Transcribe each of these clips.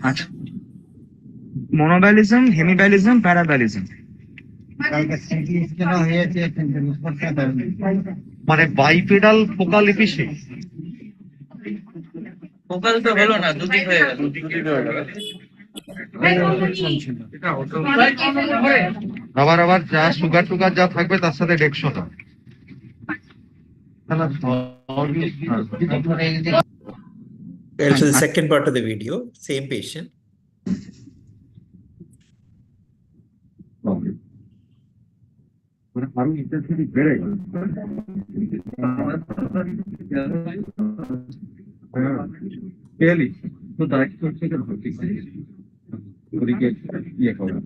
আচ্ছা, মনোব্যালিজম, হেমিব্যালিজম, প্যারাব্যালিজম। মানে বাইপেডাল focal এপিসিস। Focal তো হলো না, দুদিক হয়ে গেল। আবার আবার যা সুগার টুগার যা থাকবে তার সাথে ডেক্সোটা। Well, so the second part of the video, same patient. আরো ইন্টেন্সিটি বেড়ে গেল। তো ডাইরেক্ট হচ্ছে ওদিকে ইয়ে করা,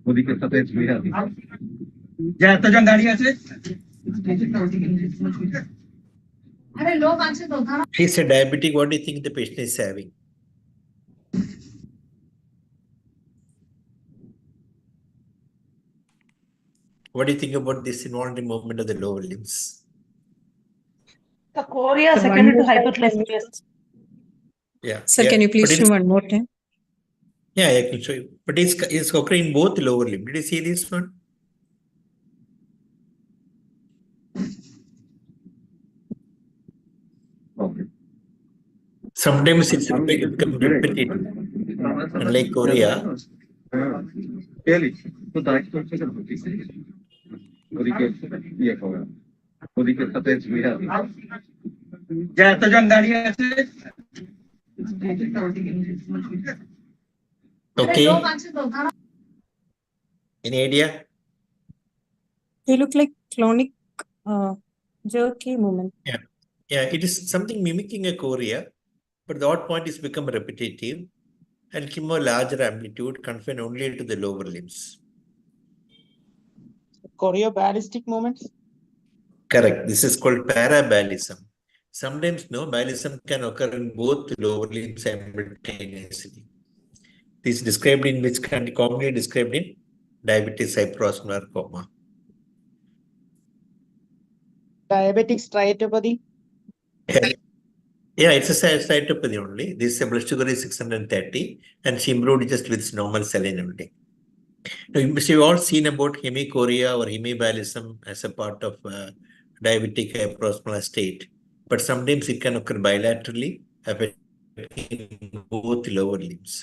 ওদিকে সাথে যা এতজন দাঁড়িয়ে আছে। He's a diabetic. What do you think the patient is having? What do you think about this involuntary movement of the lower limbs? The chorea secondary to hyperplasia. Yeah. Sir, yeah. can you please But show one more time? Yeah, I can show you. But it's occurring in both lower limb. Did you see this one? Sometimes it's become repetitive, unlike chorea. তো direct হচ্ছে ওদিকে ইয়ে করা, ওদিকে সাথে যা এতজন দাঁড়িয়ে আছে। Okay. Any idea? They look like clonic jerky movement. Yeah. Yeah, it is something mimicking a chorea, but the odd point is become repetitive and give a larger amplitude confined only to the lower limbs. Choreoballistic movements? Correct. This is called paraballism. Sometimes no ballism can occur in both lower limbs simultaneously. This is described in which can be commonly described in diabetes hyperosmolar coma. Diabetic steatopathy? Yeah, it's a cytopathy only. This blood sugar is 630 and she improved just with normal saline only. Now, you've all seen about hemichorea or hemibalism as a part of diabetic hyperosmolar state, but sometimes it can occur bilaterally, affecting both lower limbs.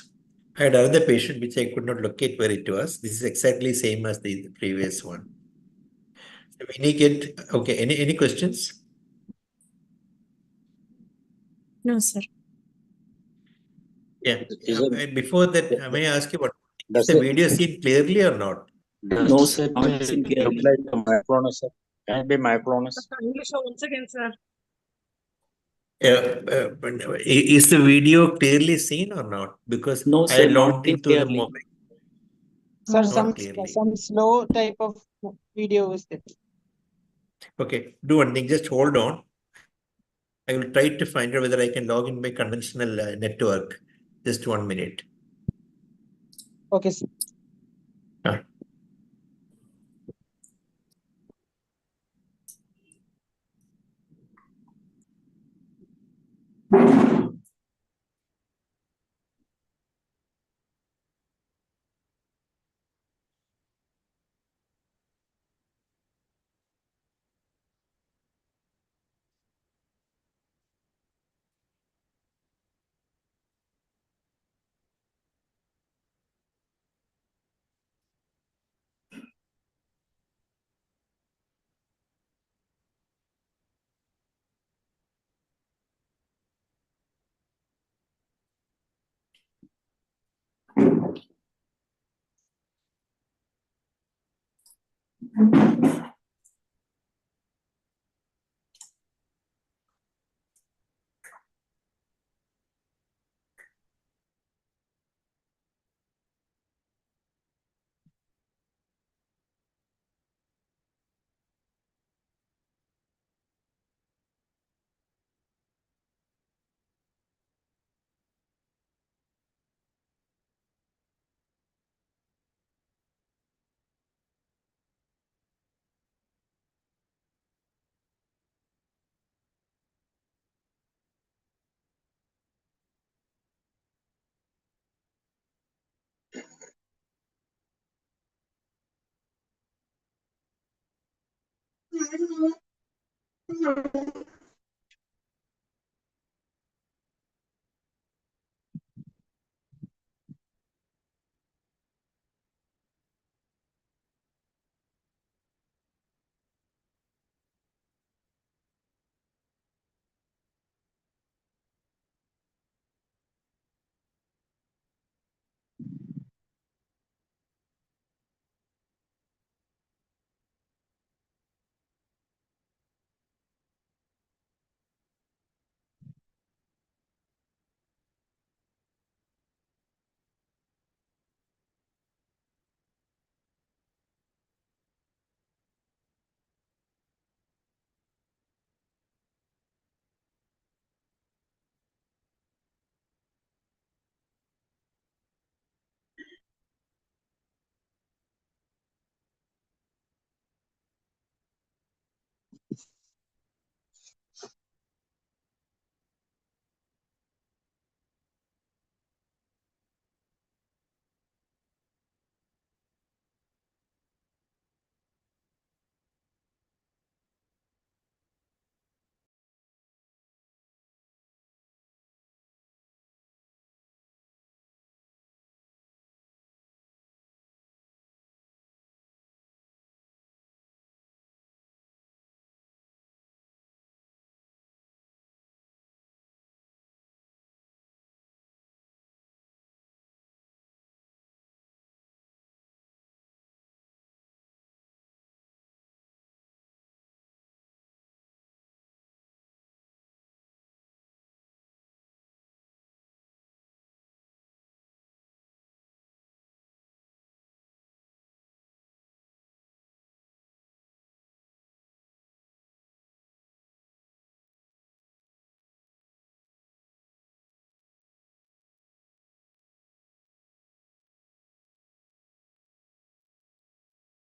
I had another patient which I could not locate where it was. This is exactly same as the previous one. So we need get okay. Any questions? No, sir. Yeah. Before that, may I ask you what is the video seen clearly or not? No, sir. Look like a myoclonus, sir. Can it be myoclonus? English once again, sir. Is the video clearly seen or not? Because No, I sir, not logged into the clearly. mobile. Sir, Not clearly. some slow type of video is there. Okay, do one thing. Just hold on. I will try to find out whether I can log in by conventional network. Just 1 minute. Okay, sir.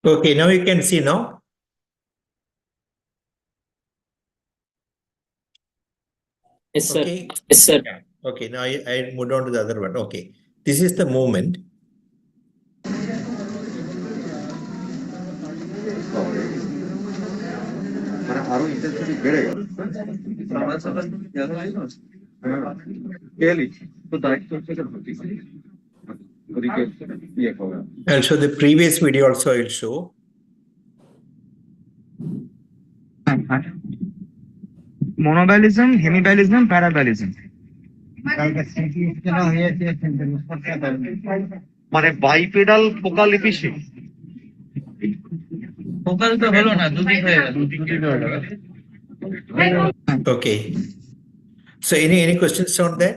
Okay, now you can see now. Yes, sir. Okay. Yes, sir. Yeah. Okay, now I moved on to the other one. Okay, this is the movement. মানে আরো intensity বেড়ে গেল তো দায়িত্ব থেকে ওদিকে ইয়ে হবে I'll show the previous video also. I'll show. Monoballism, hemiballism, paraballism. মানে বাইপেডাল ফোকাল এপিসি ফোকাল তো হলো না, দুদিক হয়ে গেল। Okay. So any questions on that?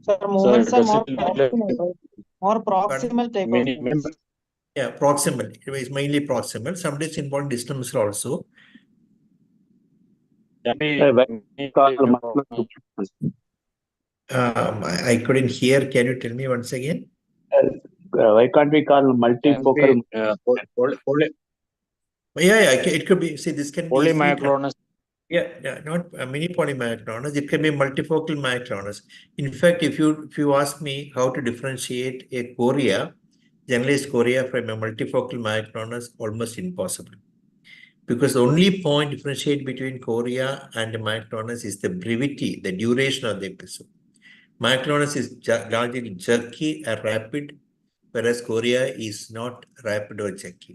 Sir, movements are more does proximal type of many movements. Yeah, proximal. It is mainly proximal. Sometimes involved distal also. I couldn't hear. Can you tell me once again? Why can't we call multifocal? Yeah, it could be. See, this can be easily done. Polymyoclonus. Yeah, not mini polymyoclonus. It can be multifocal myoclonus. In fact, if you ask me how to differentiate a chorea, generalized chorea from a multifocal myoclonus, almost impossible. Because the only point differentiate between chorea and myoclonus is the brevity, the duration of the episode. Myoclonus is largely jerky and rapid, whereas chorea is not rapid or jerky.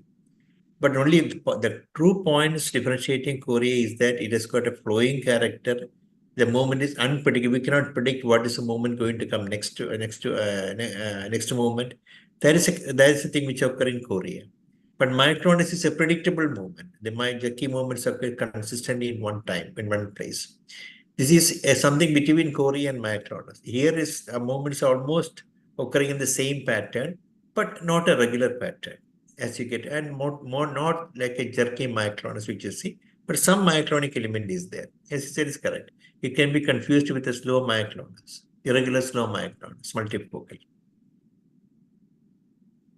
But only the true points differentiating chorea is that it has got a flowing character. The movement is unpredictable. We cannot predict what is the movement going to come next movement. That is a thing which occur in chorea. But myoclonus is a predictable movement. The jerky movements occur consistently in one time, in one place. This is something between chorea and myoclonus. Here is movements almost occurring in the same pattern, but not a regular pattern. As you get, and more not like a jerky myoclonus, which you see, but some myoclonic element is there. As you said, is correct. It can be confused with a slow myoclonus, irregular slow myoclonus, multifocal.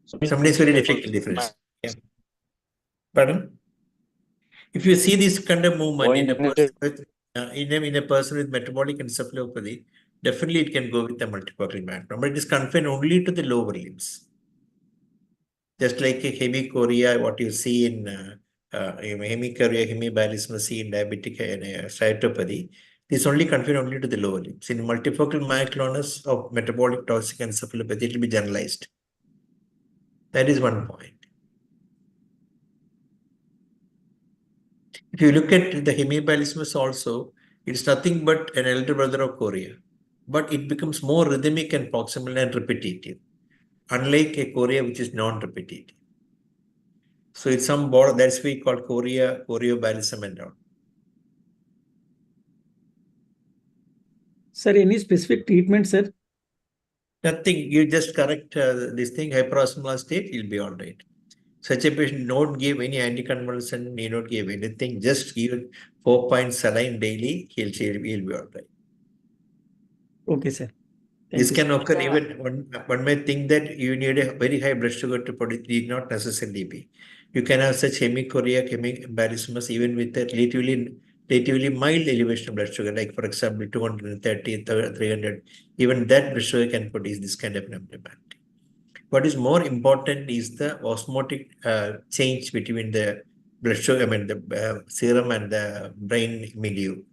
Somebody is very difficult difference. Yeah. Pardon? If you see this kind of movement in a person with metabolic encephalopathy, definitely it can go with a multifocal myoclonus, but it is confined only to the lower limbs. Just like a heavy chorea, what you see in hemicardia, hemibalism in diabetic steatopathy, this only confined only to the lower limbs. In multifocal myoclonus of metabolic toxic encephalopathy, it will be generalized. That is one point. If you look at the hemibalismus also, it's nothing but an elder brother of chorea, but it becomes more rhythmic and proximal and repetitive, unlike a chorea which is non-repetitive. So it's some border, that's why we call choreobalism and all. Sir, any specific treatment, sir? Nothing, you just correct this thing, hyperosmolar state, you'll be all right. Such a patient don't give any anticonvulsant, need not give anything, just give 4 points saline daily, he'll be all right. Okay, sir. This can occur even, one may think that you need a very high blood sugar to produce, it need not necessarily be. You can have such hemichorea, hemibalismus even with a relatively mild elevation of blood sugar, like for example 230, 300, even that blood sugar can produce this kind of abnormality. What is more important is the osmotic change between the blood sugar, the serum and the brain milieu.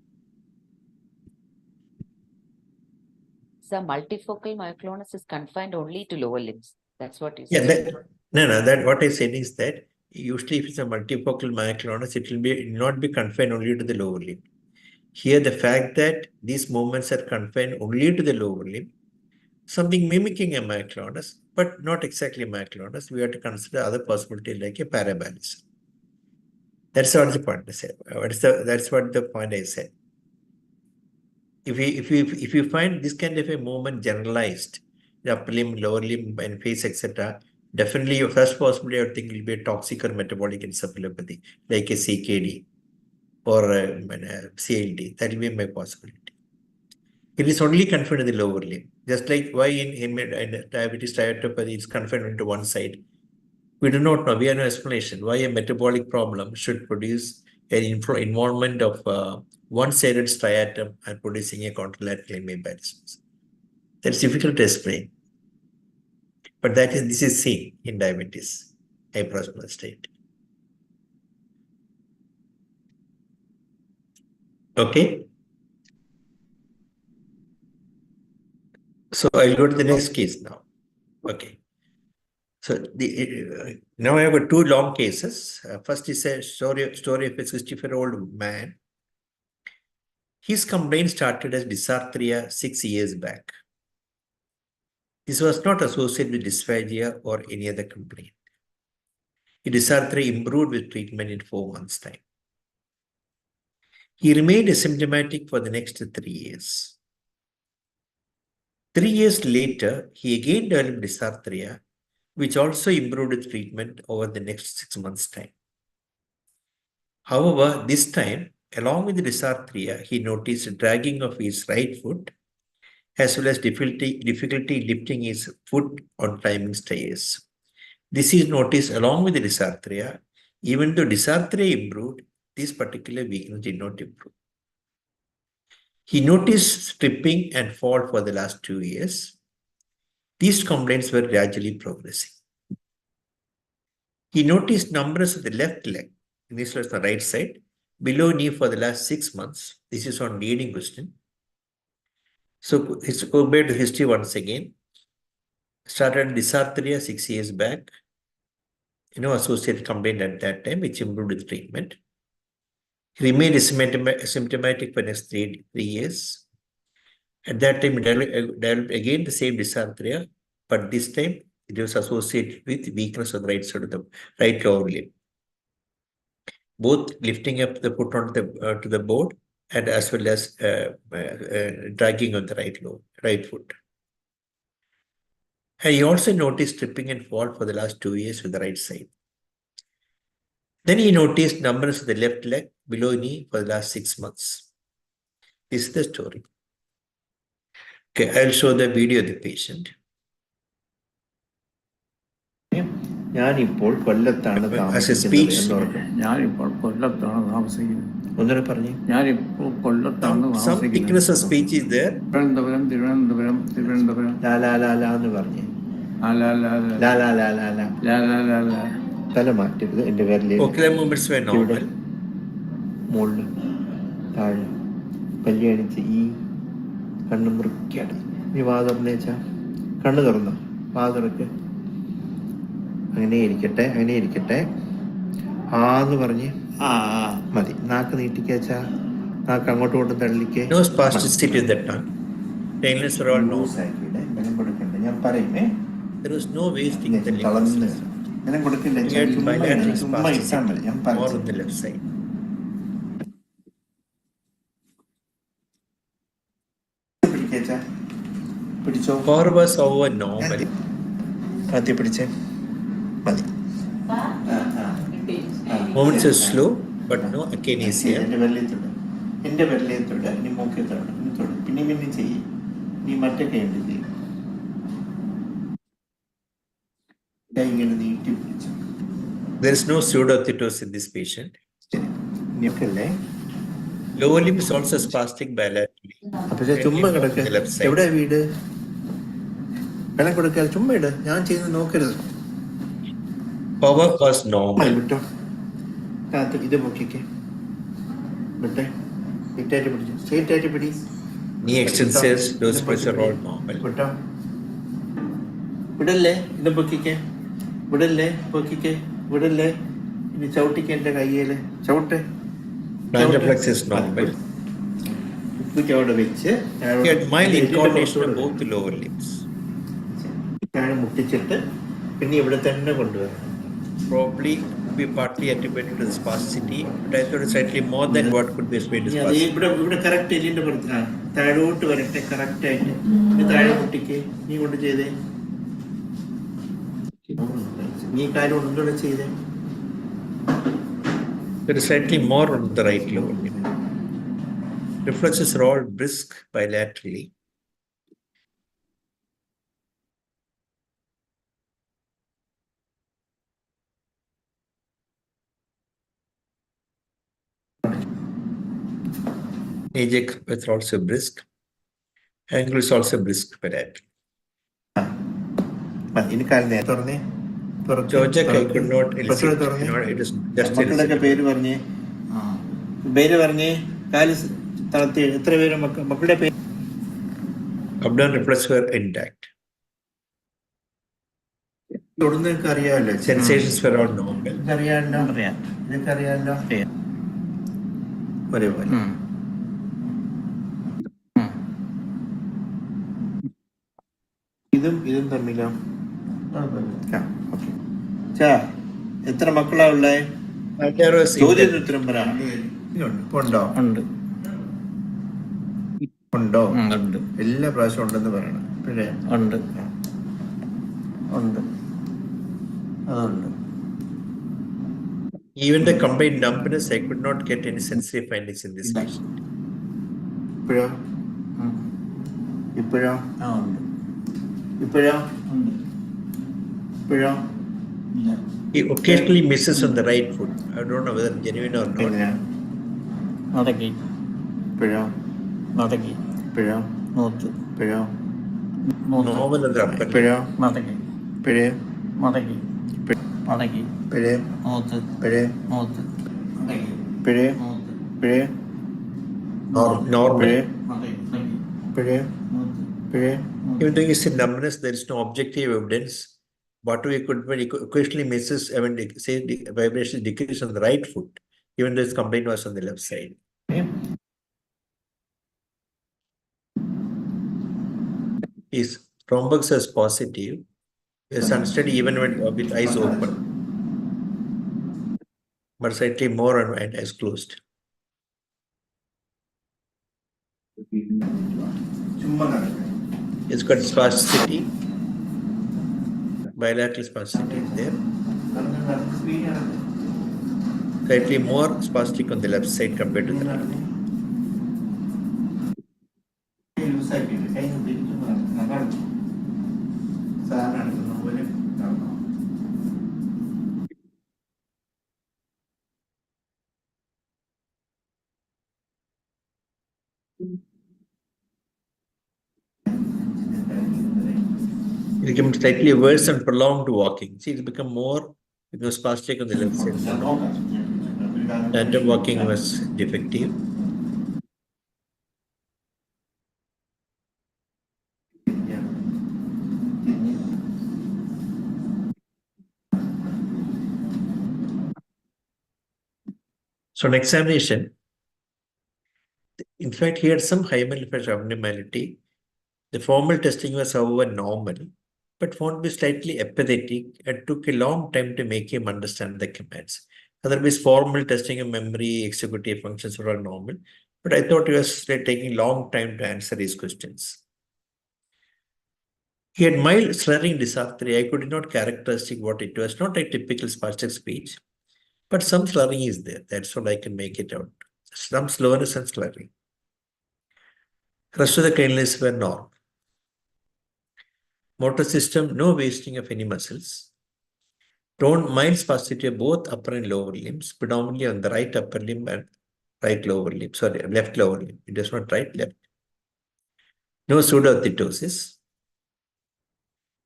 So multifocal myoclonus is confined only to lower limbs. That's what you Yeah, said. that what I said is that usually if it's a multifocal myoclonus, it will not be confined only to the lower limb. Here, the fact that these movements are confined only to the lower limb, something mimicking a myoclonus, but not exactly myoclonus, we have to consider other possibilities like a paraballism. That's what the point I said. That's what the point I said. If you find this kind of a movement generalized, the upper limb, lower limb, and face, etc., definitely your first possibility I would think will be a toxic or metabolic encephalopathy, like a CKD or a CLD. That will be my possibility. It is only confined to the lower limb. Just like why in diabetes steatopathy is confined into one side. We do not know, we have no explanation why a metabolic problem should produce an involvement of one-sided striatum and producing a contralateral hemibalismus. That's difficult to explain. But this is seen in diabetes, hyperosmolar state. Okay. So I'll go to the next case now. Okay. So now I have got 2 long cases. First is a story of a 65-year-old man. His complaint started as dysarthria 6 years back. This was not associated with dysphagia or any other complaint. The dysarthria improved with treatment in 4 months' time. He remained asymptomatic for the next 3 years. 3 years later, he again developed dysarthria, which also improved with treatment over the next 6 months' time. However, this time, along with the dysarthria, he noticed dragging of his right foot, as well as difficulty lifting his foot on climbing stairs. This is noticed along with the dysarthria. Even though dysarthria improved, this particular weakness did not improve. He noticed tripping and fall for the last 2 years. These complaints were gradually progressing. He noticed numbness of the left leg, this was the right side, below knee for the last 6 months. This is on leading question. So let's go back to history once again. Started dysarthria 6 years back. Associated complaint at that time, which improved with treatment. He remained asymptomatic for the next 3 years. At that time, he developed again the same dysarthria, but this time it was associated with weakness on the right side of the right lower limb. Both lifting up the foot onto to the board and as well as dragging on the right foot. And he also noticed tripping and fall for the last 2 years with the right side. Then he noticed numbness of the left leg below knee for the last 6 months. This is the story. Okay, I'll show the video of the patient. ഞാനിപ്പോൾ കൊല്ലത്താണ് താമസിക്കുന്നത്. ഞാനിപ്പോൾ കൊല്ലത്താണ് താമസിക്കുന്നത്. ഒന്നുകൂടെ പറഞ്ഞു. ഞാനിപ്പോൾ കൊല്ലത്താണ് Some താമസിക്കുന്നത്. thickness of speech is there. Thiruvananthapuram. La la la la എന്ന് പറഞ്ഞു. La la la la. La la la la la. La la la la. തല മാറ്റരുത്. എൻ്റെ വിരലിൽ Ocular movements were ഇവിടെ normal. മുകളിൽ താഴെ പല്ലി അടിച്ച് ഈ കണ്ണ് മുറുക്കിയാണ്. ഈ വാ തുറന്നേച്ചാ കണ്ണ് തുറന്നോ, വാ തുറക്ക്. അങ്ങനെ ഇരിക്കട്ടെ, അങ്ങനെ ഇരിക്കട്ടെ. ആന്ന് പറഞ്ഞ് മതി. നാക്ക് നീട്ടിക്കാച്ചാ നാക്ക് അങ്ങോട്ടും ഇങ്ങോട്ടും തള്ളിക്ക്. No spasticity with the tongue. Tailness were all normal. ബലം കൊടുക്കണ്ട, ഞാൻ പറയുമേ. There was no wasting the തളർന്ന് limbs. ബലം കൊടുക്കില്ല. We had bilateral ചുമ്മാ ഇട്ടാൽ മതി. ഞാൻ spasticity more പറഞ്ഞു on the left side. പിടിക്കാച്ചാ പിടിച്ചോ. Core was over normal. കാത്തി പിടിച്ചേ മതി. Movements are slow, but no akinesia. എൻ്റെ വെള്ളയത്തോട്, എൻ്റെ വെള്ളയത്തോട്, ഇനി മൂക്കത്തോട്, ഇനി തൊട്, പിന്നെ ചെയ്യും. നീ മറ്റേ കൈണ്ട് ചെയ്യും. ഇങ്ങനെ നീട്ടി പിടിച്ചു. There is no pseudothetos in this patient. ഇനിയൊക്കെയല്ലേ. Lower limb is also spastic bilaterally. അപ്പൊ ചുമ്മാ കിടക്ക്. എവിടെ വീട്? വെള്ളം കൊടുക്കാതെ ചുമ്മാ ഇട്. ഞാൻ ചെയ്യുന്നത് നോക്കരുത്. Power was normal. വിട്ടോ. കാത്ത് ഇത് പൊക്കിക്ക്. വിട്ടെ. വിട്ടായിട്ട് പിടിച്ചു. സ്ട്രേറ്റ് ആയിട്ട് പിടി. Knee extensors, those pressure all normal. വിട്ടോ. വിടല്ലേ. ഇത് പൊക്കിക്ക്. വിടല്ലേ. പൊക്കിക്ക്. വിടല്ലേ. ഇനി ചവിട്ടിക്ക് എൻ്റെ കയ്യില്. ചവിട്ടെ. Plantar flex is normal. അവിടെ വെച്ച് He had mild incoordination of both the lower limbs. താഴെ മുട്ടിച്ചിട്ട് പിന്നെ ഇവിടെ തന്നെ കൊണ്ടുവരണം. Probably be partly attributed to the spasticity, but I thought it's slightly more than what could be explained as spasticity. ഇവിടെ correct എല്ലിന്റെ പുറത്ത് താഴോട്ട് വരട്ടെ. കറക്റ്റ് ആയിട്ട് ഇനി താഴെ മുട്ടിക്ക്. നീ കൊണ്ട് ചെയ്തേ. നീ കാര്യം ഒന്നുകൂടെ ചെയ്തേ. There is slightly more on the right lower limb. Reflexes are all brisk bilaterally. Ajax is also brisk. Angle is also brisk bilaterally. ഇനി കാര്യം നേരെ തുറന്നേ. Georgia I could not elicit. You know, it is just മക്കളുടെ പേര് പറഞ്ഞേ. പേര് പറഞ്ഞേ. കാല് തളർത്തി. എത്ര പേര് മക്കളുടെ പേര്? abdomen reflexes were intact. തൊടുന്നതൊക്കെ അറിയാമല്ലോ. Sensations were all normal. അറിയാമല്ലോ. ഇതൊക്കെ അറിയാമല്ലോ. ഒരേപോലെ. ഇതും തമ്മിലോ? എത്ര മക്കളാ ഉള്ളേ? ചോദ്യം ഉത്തരം പറ. ഉണ്ടോ? ഉണ്ടോ? എല്ലാ പ്രാവശ്യം ഉണ്ടെന്ന് പറയണം. പിന്നെ ഉണ്ട്. അതുണ്ട്. Even the combined numbness, I could not get any sensory findings in this patient. ഇപ്പോഴോ? ഇപ്പോഴോ? ഇപ്പോഴോ? ഇപ്പോഴോ? He occasionally misses on the right foot. I don't know whether genuine or not. ഇപ്പോഴോ? ഇപ്പോഴോ? ഇപ്പോഴോ? Normal on the upper limb. ഇപ്പോഴോ? ഇപ്പോഴേ? ഇപ്പോഴേ? ഇപ്പോഴേ? ഇപ്പോഴേ? ഇപ്പോഴേ? Normal. ഇപ്പോഴേ? ഇപ്പോഴേ? Even though you see numbness, there is no objective evidence. What we could, when he occasionally misses, I mean, say the vibration decrease on the right foot, even though his complaint was on the left side. His thrombus is positive. Is unsteady even when with eyes open, but slightly more and eyes closed. It's got spasticity. Bilateral spasticity is there. Slightly more spastic on the left side compared to the right. It becomes slightly worse and prolonged walking. See, it's become more because spastic on the left side. Tandem walking was defective. So on examination, in fact, he had some hyomalophasia abnormality. The formal testing was, however, normal, but found to be slightly apathetic and took a long time to make him understand the commands. Otherwise, formal testing of memory, executive functions were all normal, but I thought he was taking long time to answer these questions. He had mild slurring dysarthria. I could not characterize what it was, not a typical spastic speech, but some slurring is there. That's all I can make it out. Some slowness and slurring. Rest of the cleanliness were normal. Motor system, no wasting of any muscles. Mild spasticity of both upper and lower limbs, predominantly on the right upper limb and right lower limb. Sorry, left lower limb. It is not right, left. No pseudoathetosis.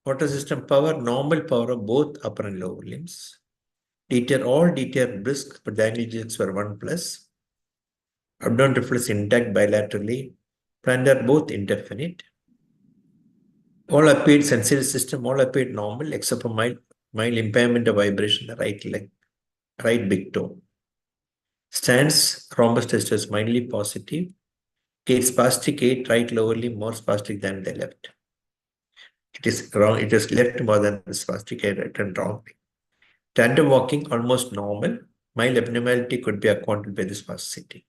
Motor system power, normal power of both upper and lower limbs. All detail brisk, but the angle were 1+. Abdomen reflex intact bilaterally. Plantar both indefinite. All appeared sensory system, all appeared normal except for mild impairment of vibration in the right leg, right big toe. Stance, rhombus test was mildly positive. Gait spastic gait, right lower limb more spastic than the left. It is wrong, it is left more than the spastic gait, right and wrong. Tandem walking almost normal. Mild abnormality could be accounted by the spasticity.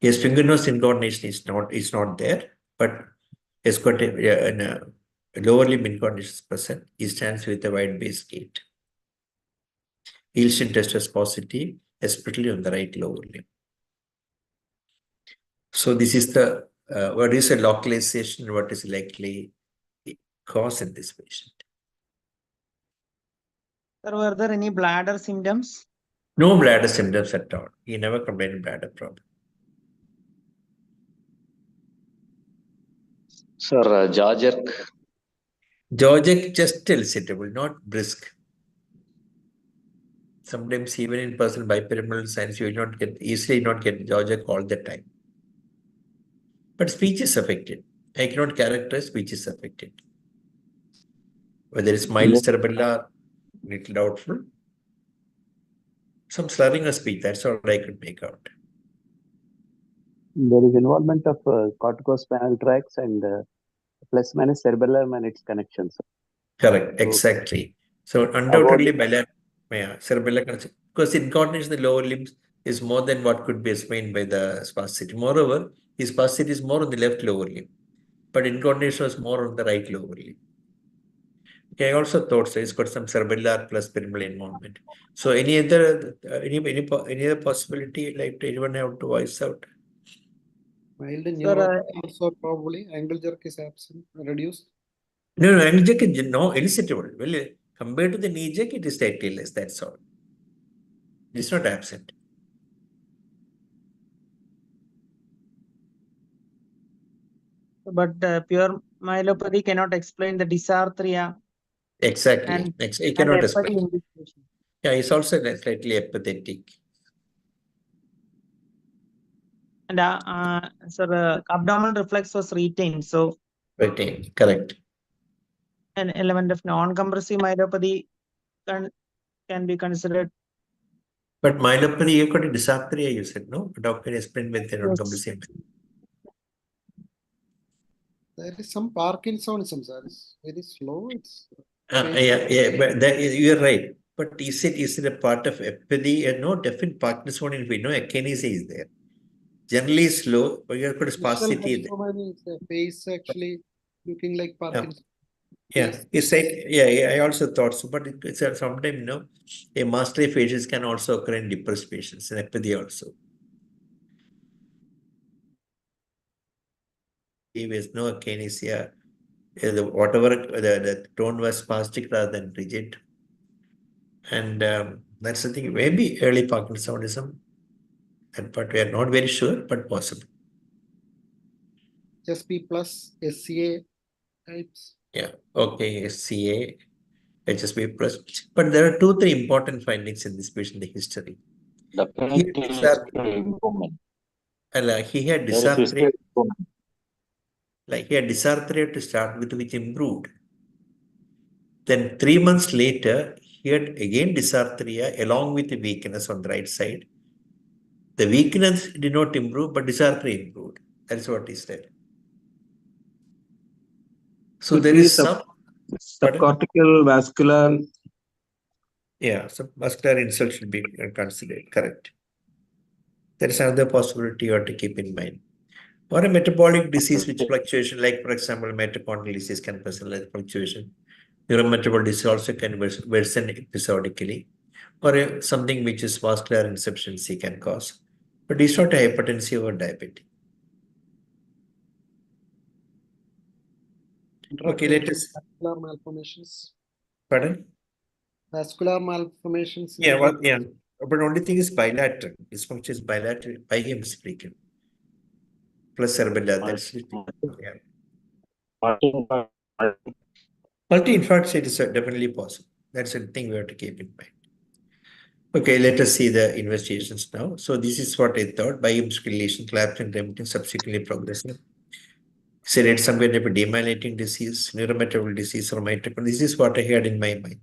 Yes, finger nose incoordination is not there, but it's got a lower limb incoordination is present. He stands with a wide base gait. Heel test was positive, especially on the right lower limb. So this is the what is a localization, what is likely cause in this patient. Sir, were there any bladder symptoms? No bladder symptoms at all. He never complained of bladder problem. Sir, jaw jerk. Jaw jerk just elicited, not brisk. Sometimes even in person bipyramidal signs, you will not easily get jaw jerk all the time. But speech is affected. I cannot characterize speech is affected. Whether it's mild cerebellar, little doubtful. Some slurring of speech, that's all I could make out. There is involvement of corticospinal tracts and plus minus cerebellum and its connections. Correct, exactly. So undoubtedly cerebellar connection, because incoordination in the lower limbs is more than what could be explained by the spasticity. Moreover, his spasticity is more on the left lower limb, but incoordination was more on the right lower limb. Okay, I also thought so. It's got some cerebellar plus pyramidal involvement. So any other possibility like anyone have to voice out? Mild neuropathy also probably. Angle jerk is absent, reduced. No, angle jerk is no elicitable. Well, compared to the knee jerk, it is slightly less. That's all. It's not absent. But pure myelopathy cannot explain the dysarthria. Exactly. It cannot explain. Yeah, it's also slightly apathetic. And sir, abdominal reflex was retained. So retained, correct. An element of non-compressive myelopathy can be considered. But myelopathy, you got a dysarthria, you said, no? Doctor explained with the non-compressive. There is some Parkinsonism, sir. It's very slow. It's but you're right. But is it a part of apathy? No, definite Parkinsonism. We know akinesia is there. Generally slow, but you've got spasticity. The face actually looking like Parkinson. Yeah, it's like, yeah, I also thought so, but it's sometimes, a mastery phases can also occur in depressed patients, in apathy also. There was no akinesia. Whatever the tone was spastic rather than rigid. And that's the thing, maybe early Parkinsonism, but we are not very sure, but possible. SP plus SCA types. Yeah, okay, SCA. HSP plus. But there are 2-3 important findings in this patient in the history. Definitely improvement. He had There is visible dysarthria. improvement. He had dysarthria to start with, which improved. Then 3 months later, he had again dysarthria along with the weakness on the right side. The weakness did not improve, but dysarthria improved. That's what he said. So Could there be is some subcortical vascular. Yeah, so muscular insult should be considered. Correct. There is another possibility you have to keep in mind. Or a metabolic disease which fluctuation, like for example, mitochondrial disease can present like fluctuation. Neurometabolic disease also can worsen episodically. Or something which is vascular insufficiency can cause. But it's not a hypertensive or diabetic. Okay, let us. Vascular malformations. Pardon? Vascular malformations. Yeah, yeah. But only thing is bilateral. Dysfunction is bilateral, bihemispherical. Plus cerebellar. That's it. Yeah. Multi-infarct state is definitely possible. That's a thing we have to keep in mind. Okay, let us see the investigations now. So this is what I thought. Bihemispherical lesion, collapse and remitting, subsequently progressive. Said some kind of a demyelinating disease, neurometabolic disease, or mitochondrial. This is what I had in my mind.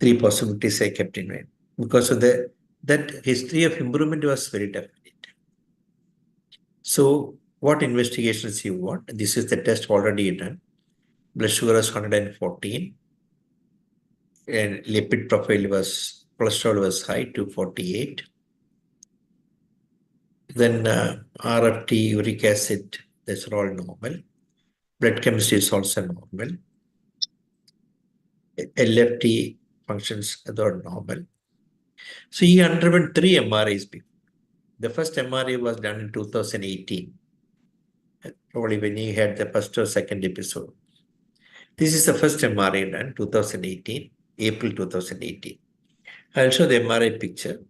3 possibilities I kept in mind. Because of that history of improvement was very definite. So what investigations you want? This is the test already done. Blood sugar was 114. And lipid profile was, cholesterol was high, 248. Then RFT, uric acid, that's all normal. Blood chemistry is also normal. LFT functions are normal. So he underwent 3 MRIs before. The first MRI was done in 2018, probably when he had the first or second episode. This is the first MRI done, 2018, April 2018. I'll show the MRI picture.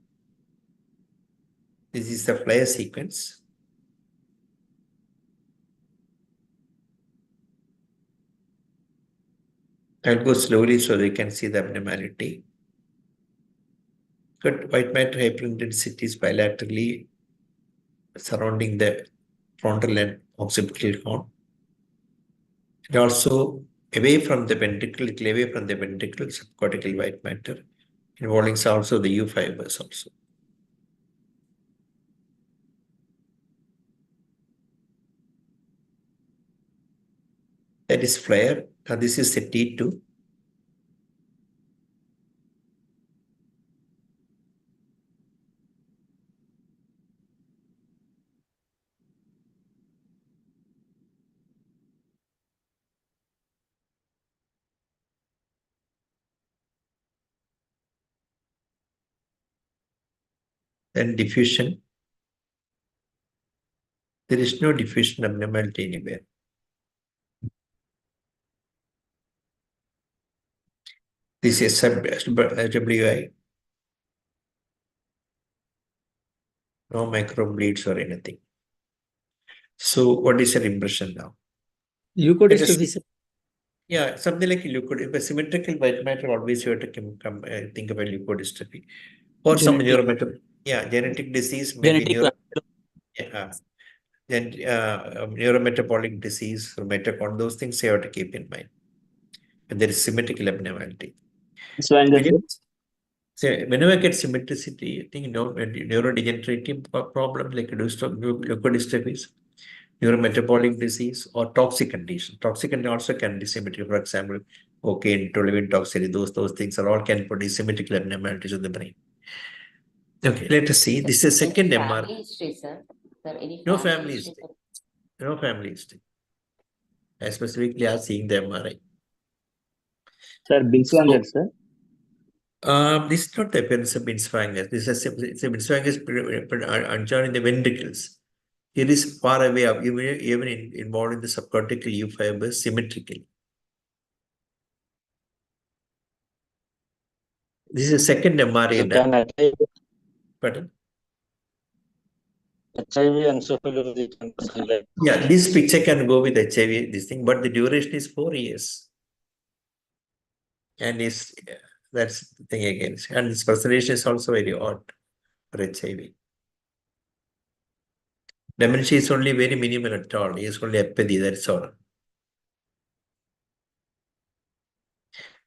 This is the flyer sequence. I'll go slowly so they can see the abnormality. Good white matter hyperintensity is bilaterally surrounding the frontal and occipital horn. And also away from the ventricle, subcortical white matter, involving also the U fibers also. That is flare. This is the T2. Then diffusion. There is no diffusion abnormality anywhere. This is WI. No microbleeds or anything. So what is your impression now? Leukodystrophy, sir. Yeah, something like if a symmetrical white matter, always you have to think about leukodystrophy. Or some genetic disease, maybe neurometabolic disease or mitochondria, those things you have to keep in mind. And there is symmetrical abnormality. So whenever I get symmetricity, I think neurodegenerative problem like leukodystrophies, neurometabolic disease, or toxic condition. Toxic condition also can be symmetric. For example, intolerant toxicity, those things are all can produce symmetrical abnormalities of the brain. Okay, let us see. This is second MRI. Family history, sir. Sir, any No family history. No family history. I specifically are seeing the MRI. Sir, Binswanger, sir. This is not the appearance of Binswanger. This is a Binswanger unjoined in the ventricles. It is far away up, even involved in the subcortical U fibers symmetrically. This is a second MRI done. Pardon? HIV encephalopathy. Yeah, this picture can go with HIV, this thing, but the duration is 4 years. And that's the thing again. And this presentation is also very odd for HIV. Dementia is only very minimal at all. It's only apathy, that's all.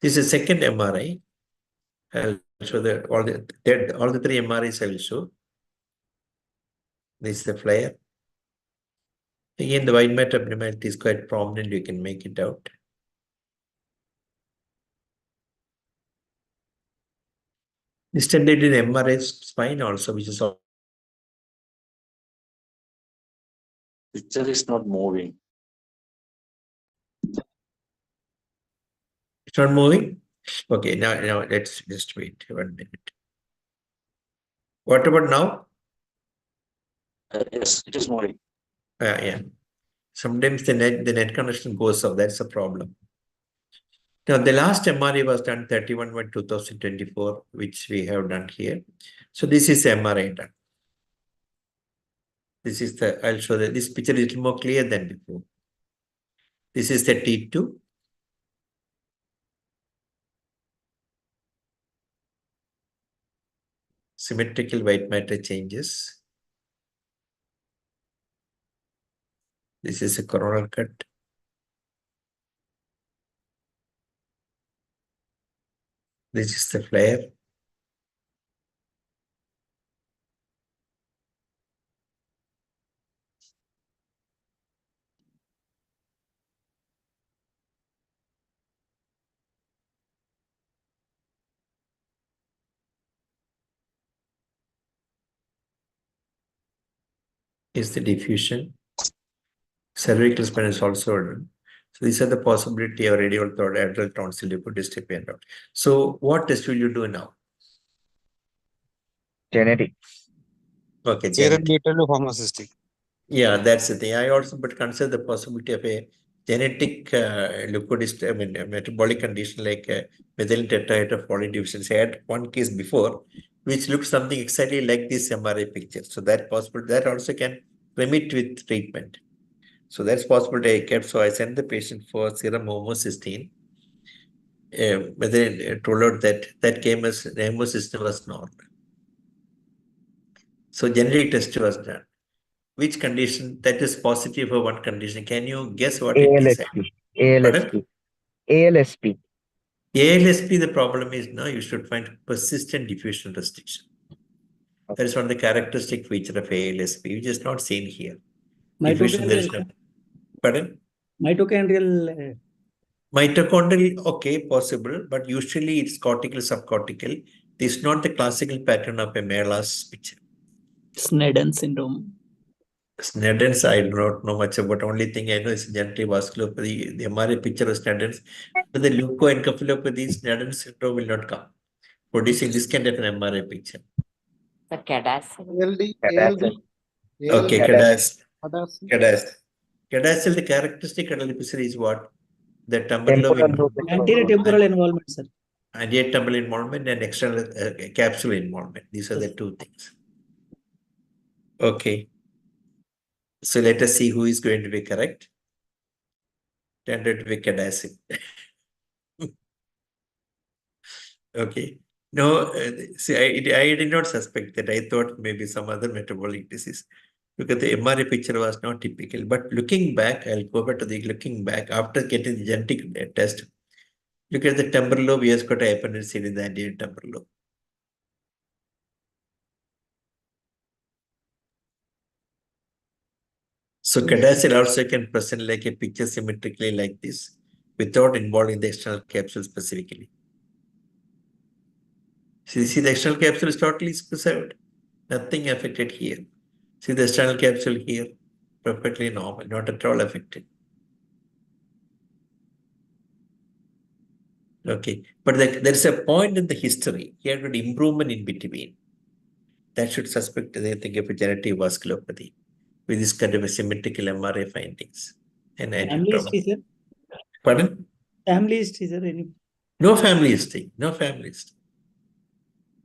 This is second MRI. I'll show all the three MRIs I will show. This is the flare. Again, the white matter abnormality is quite prominent. You can make it out. This studied in MRI spine also, which is all. Picture is not moving. It's not moving. Okay, now let's just wait 1 minute. What about now? Yes, it is moving. Yeah. Sometimes the net connection goes off. That's a problem. Now, the last MRI was done 31/1/2024, which we have done here. So this is MRI done. This is I'll show that this picture is a little more clear than before. This is the T2. Symmetrical white matter changes. This is a coronal cut. This is the flare. Is the diffusion. Cervical spine is also done. So these are the possibility of radial throat, adult tonsil, leukodystrophy and all. So what test will you do now? Genetic. Okay, Serum genetic. beta homocystic. Yeah, that's the thing. I also but consider the possibility of a genetic metabolic condition like methylene tetrahydrofolate deficiency. I had one case before, which looked something exactly like this MRI picture. So that possible that also can remit with treatment. So that's possibility I kept. So I sent the patient for serum homocysteine. But then it told out that came as the homocysteine was normal. So genetic test was done. Which condition that is positive for one condition? Can you guess what it is? ALSP. ALSP. ALSP, the problem is now you should find persistent diffusion restriction. That is one of the characteristic feature of ALSP, which is not seen here. Diffusion, there is no. Pardon? Mitochondrial. Mitochondrial, okay, possible, but usually it's cortical, subcortical. This is not the classical pattern of a Melas picture. Sneddon syndrome. Sneddon's, I do not know much about. Only thing I know is genital vasculopathy. The MRI picture of Sneddon's. But the leukoencephalopathy, Sneddon's syndrome will not come. Producing this kind of an MRI picture. The cadastre. ALD. Okay, cadastre. Cadastre. Cadastre, the characteristic cadastre is what? The temporal Anterior temporal involvement, sir. Anterior temporal involvement and external capsule involvement. These are the two things. Okay. So let us see who is going to be correct. Tended to be cadastre. Okay. No, see, I did not suspect that. I thought maybe some other metabolic disease because the MRI picture was not typical. But looking back, I'll go back to the looking back after getting the genetic test. Look at the temporal lobe. He has got a appendicite in the anterior temporal lobe. So cadastre also can present like a picture symmetrically like this without involving the external capsule specifically. See the external capsule is totally preserved. Nothing affected here. See the external capsule here, perfectly normal, not at all affected. Okay, but there's a point in the history. Here got improvement in between. That should suspect anything of a genetic vasculopathy with this kind of a symmetrical MRI findings. And Family history, sir. Pardon? Family history, sir. No family history. No family history.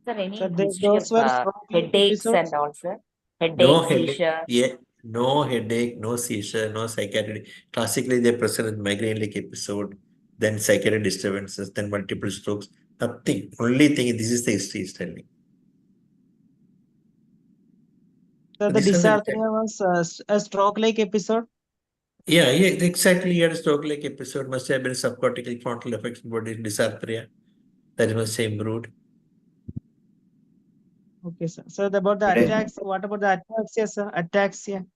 Sir, any Sir, history those were of headaches episodes? and all, sir? Headache, No headache. seizure. Yeah, no headache, no seizure, no psychiatric. Classically, they present with migraine-like episode. then psychiatric disturbances, then multiple strokes. Nothing. Only thing, this is the history is telling. So the These are the- dysarthria was a stroke-like episode. Yeah, exactly. He had a stroke-like episode. Must have been subcortical frontal effects body dysarthria. That must have improved. Okay, sir. So about the attacks, what about the ataxia, sir? Ataxia.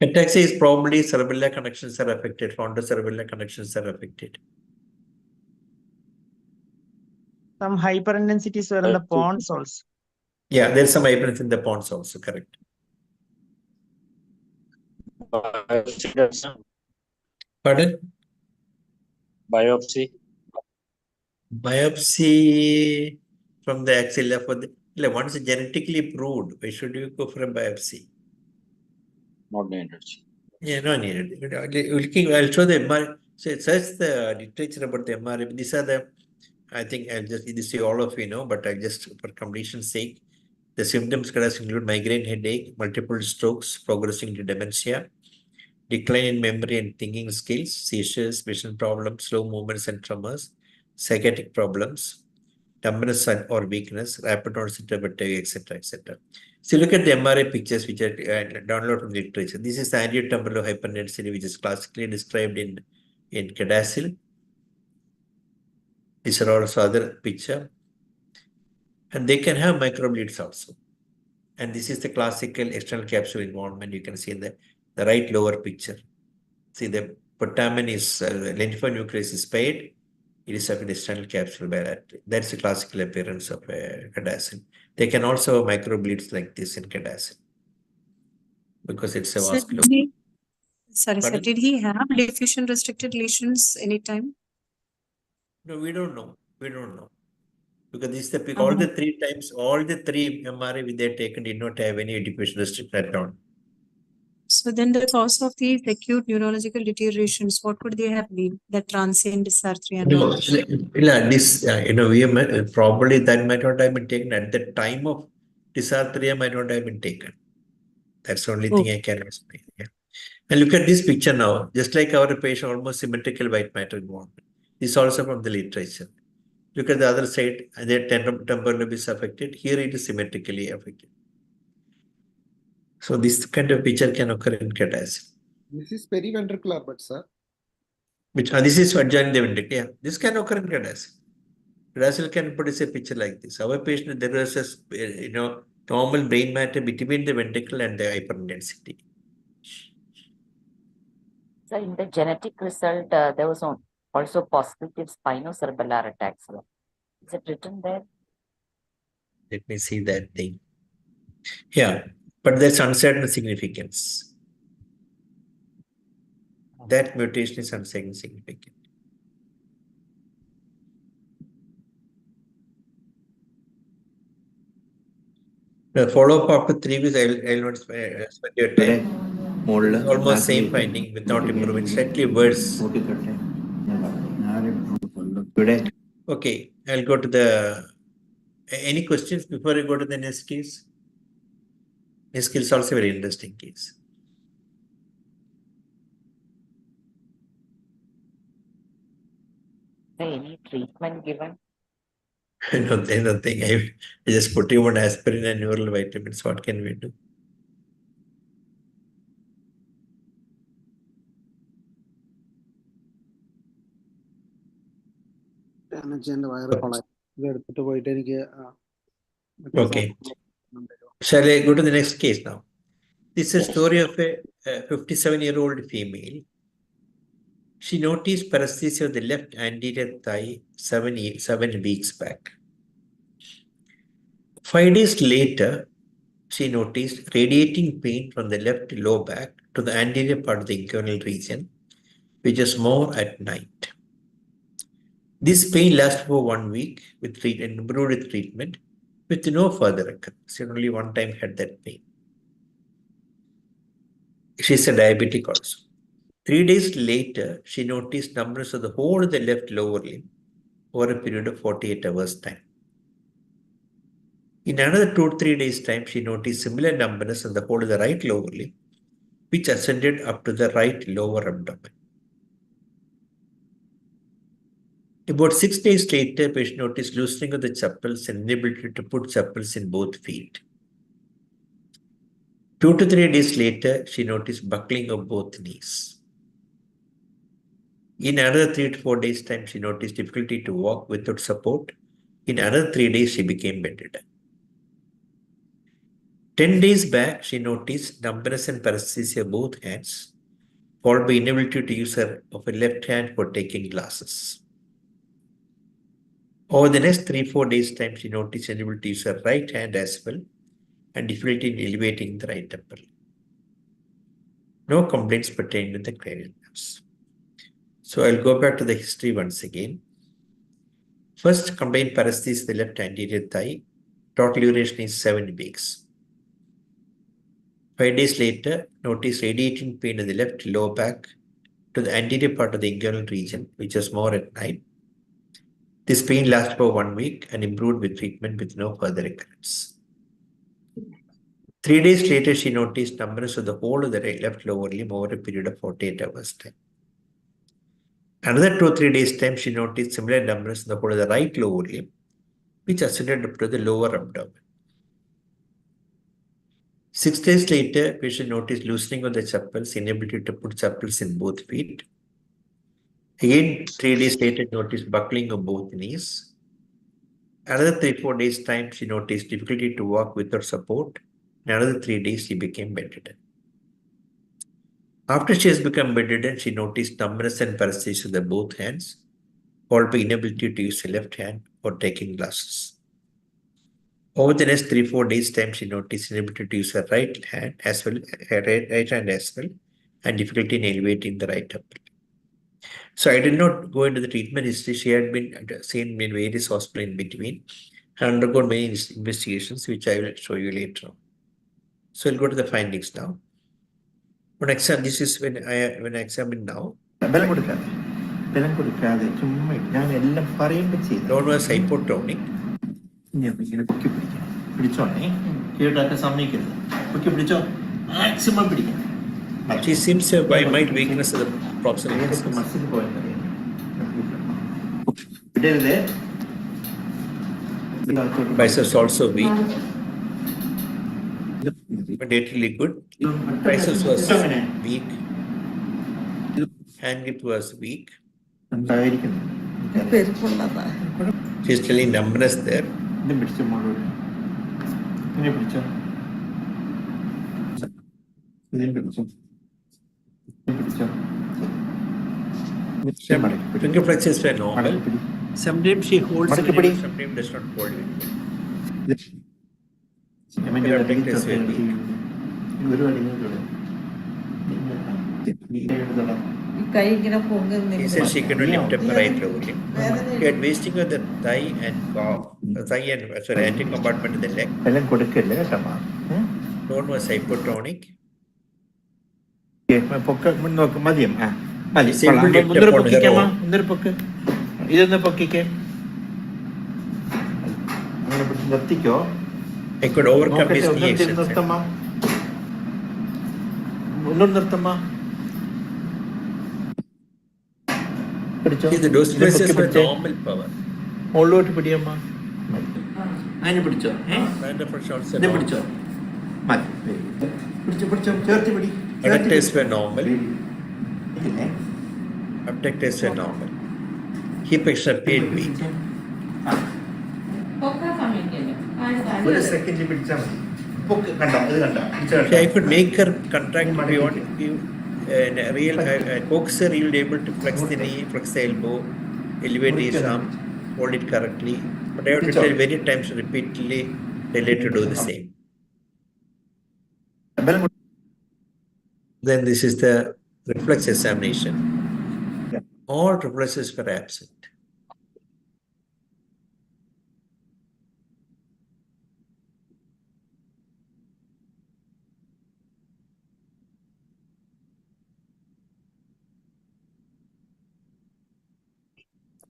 Ataxia is probably cerebellar connections are affected. Frontocerebellar connections are affected. Some hyperintensities were in the pons also. Yeah, there's some hypertension in the pons also, correct. Biopsy, doctor. Pardon? Biopsy. Biopsy from the axilla for the once genetically proved, why should you go for a biopsy? Not needed. Yeah, no needed. Looking, I'll show the MRI. So search the literature about the MRI. These are the, I think I'll just this all of you know, but I just for completion's sake, the symptoms can include migraine headache, multiple strokes progressing to dementia, decline in memory and thinking skills, seizures, vision problems, slow movements and tremors, psychiatric problems, numbness or weakness, rapid onset of fatigue, etc., etc. So look at the MRI pictures which are downloaded from the literature. This is angiotemporal hyperintensity, which is classically described in CADASIL. These are also other picture. And they can have microbleeds also. And this is the classical external capsule involvement. You can see in the right lower picture. See the putamen is lymphoid nucleus is paired. It is of an external capsule bilaterally. That's the classical appearance of CADASIL. They can also have microbleeds like this in CADASIL because it's a Sir, vascular. Sorry, sir. Pardon? Did he have diffusion restricted lesions anytime? No, we don't know. We don't know. Because this is the all the three MRI they had taken did not have any diffusion restriction at all. So then the cause of these acute neurological deteriorations, what could they have been? The transient dysarthria and all? This, probably that might not have been taken at the time of dysarthria, might not have been taken. That's the only thing I can explain. Yeah. And look at this picture now, just like our patient, almost symmetrical white matter involvement. This is also from the literature. Look at the other side, the temporal lobe is affected. Here it is symmetrically affected. So this kind of picture can occur in CADASIL. This is periventricular, but sir. This is adjoining the ventricle. Yeah, this can occur in CADASIL. CADASIL can produce a picture like this. Our patient, there was a normal brain matter between the ventricle and the hyperintensity. So in the genetic result, there was also positive spinocerebellar attacks. Is it written there? Let me see that thing. Yeah, but there's uncertain significance. That mutation is uncertain significant. The follow-up after 3 weeks, I'll not spend your time. Almost same finding without improving, slightly worse. Okay, I'll go to the. Any questions before I go to the next case? This case is also a very interesting case. Any treatment given? Nothing. I just put you on aspirin and neural vitamins. What can we do? Okay. Shall I go to the next case now? This is a story of a 57-year-old female. She noticed paresthesia of the left anterior thigh 7 weeks back. 5 days later, she noticed radiating pain from the left low back to the anterior part of the inguinal region, which is more at night. This pain lasted for 1 week with improved with treatment, with no further occurrence. She only one time had that pain. She's a diabetic also. 3 days later, she noticed numbness of the whole of the left lower limb over a period of 48 hours time. In another 2 or 3 days time, she noticed similar numbness on the whole of the right lower limb, which ascended up to the right lower abdomen. About 6 days later, patient noticed loosening of the chapels and inability to put chapels in both feet. 2 to 3 days later, she noticed buckling of both knees. In another 3 to 4 days' time, she noticed difficulty to walk without support. In another 3 days, she became bedridden. 10 days back, she noticed numbness and paresthesia of both hands, followed by inability to use her left hand for taking glasses. Over the next 3-4 days' time, she noticed inability to use her right hand as well and difficulty in elevating the right temple. No complaints pertaining to the cranial nerves. So I'll go back to the history once again. First, complaint paresthesia the left anterior thigh. Total duration is 7 weeks. 5 days later, notice radiating pain in the left lower back to the anterior part of the inguinal region, which is more at night. This pain lasted for 1 week and improved with treatment with no further recurrence. 3 days later, she noticed numbness of the whole of the left lower limb over a period of 48 hours time. Another 2 or 3 days time, she noticed similar numbness in the whole of the right lower limb, which ascended up to the lower abdomen. 6 days later, patient noticed loosening of the chapels, inability to put chapels in both feet. Again, 3 days later, noticed buckling of both knees. Another 3-4 days time, she noticed difficulty to walk without support. In another 3 days, she became bedridden. After she has become bedridden, she noticed numbness and paresthesia of both hands, followed by inability to use the left hand for taking glasses. Over the next 3-4 days time, she noticed inability to use her right hand as well, and difficulty in elevating the right temple. So I did not go into the treatment history. She had been seen in various hospitals in between and undergone many investigations, which I will show you later on. So I'll go to the findings now. When I examine, this is when I examine now. ബലം കൊടുക്കാതെ ചുമ്മാ ഞാൻ എല്ലാം പറയുമ്പോൾ ചെയ്തു. Known as hypotonic. ഇങ്ങനെ പൊക്കി പിടിക്കണം. പിടിച്ചോണേ, കേട്ടാക്കാൻ സമ്മതിക്കരുത്. പൊക്കി പിടിച്ചോ, മാക്സിമം പിടിക്കണം. She seems to have mild weakness of the proximal muscle പോയെന്നറിയാം. ഇടരുതേ. biceps also weak. Immediately good. Biceps was weak. Hand grip was weak. She's telling numbness there. Finger flexors were normal. Sometimes she holds it, sometimes does not hold it. Abductors were weak. He said she could only lift up the right lower limb. She had wasting of the thigh and anterior compartment of the leg. Known was hypotonic. I could overcome his knee extension. See, the dose places were normal power. Adductors were normal. Abductors were normal. Hip extension appeared weak. I could make her contract if you want. A real coaxer, you will be able to flex the knee, flex the elbow, elevate his arm, hold it correctly. But I have to tell many times repeatedly, tell it to do the same. Then this is the reflex examination. All reflexes were absent.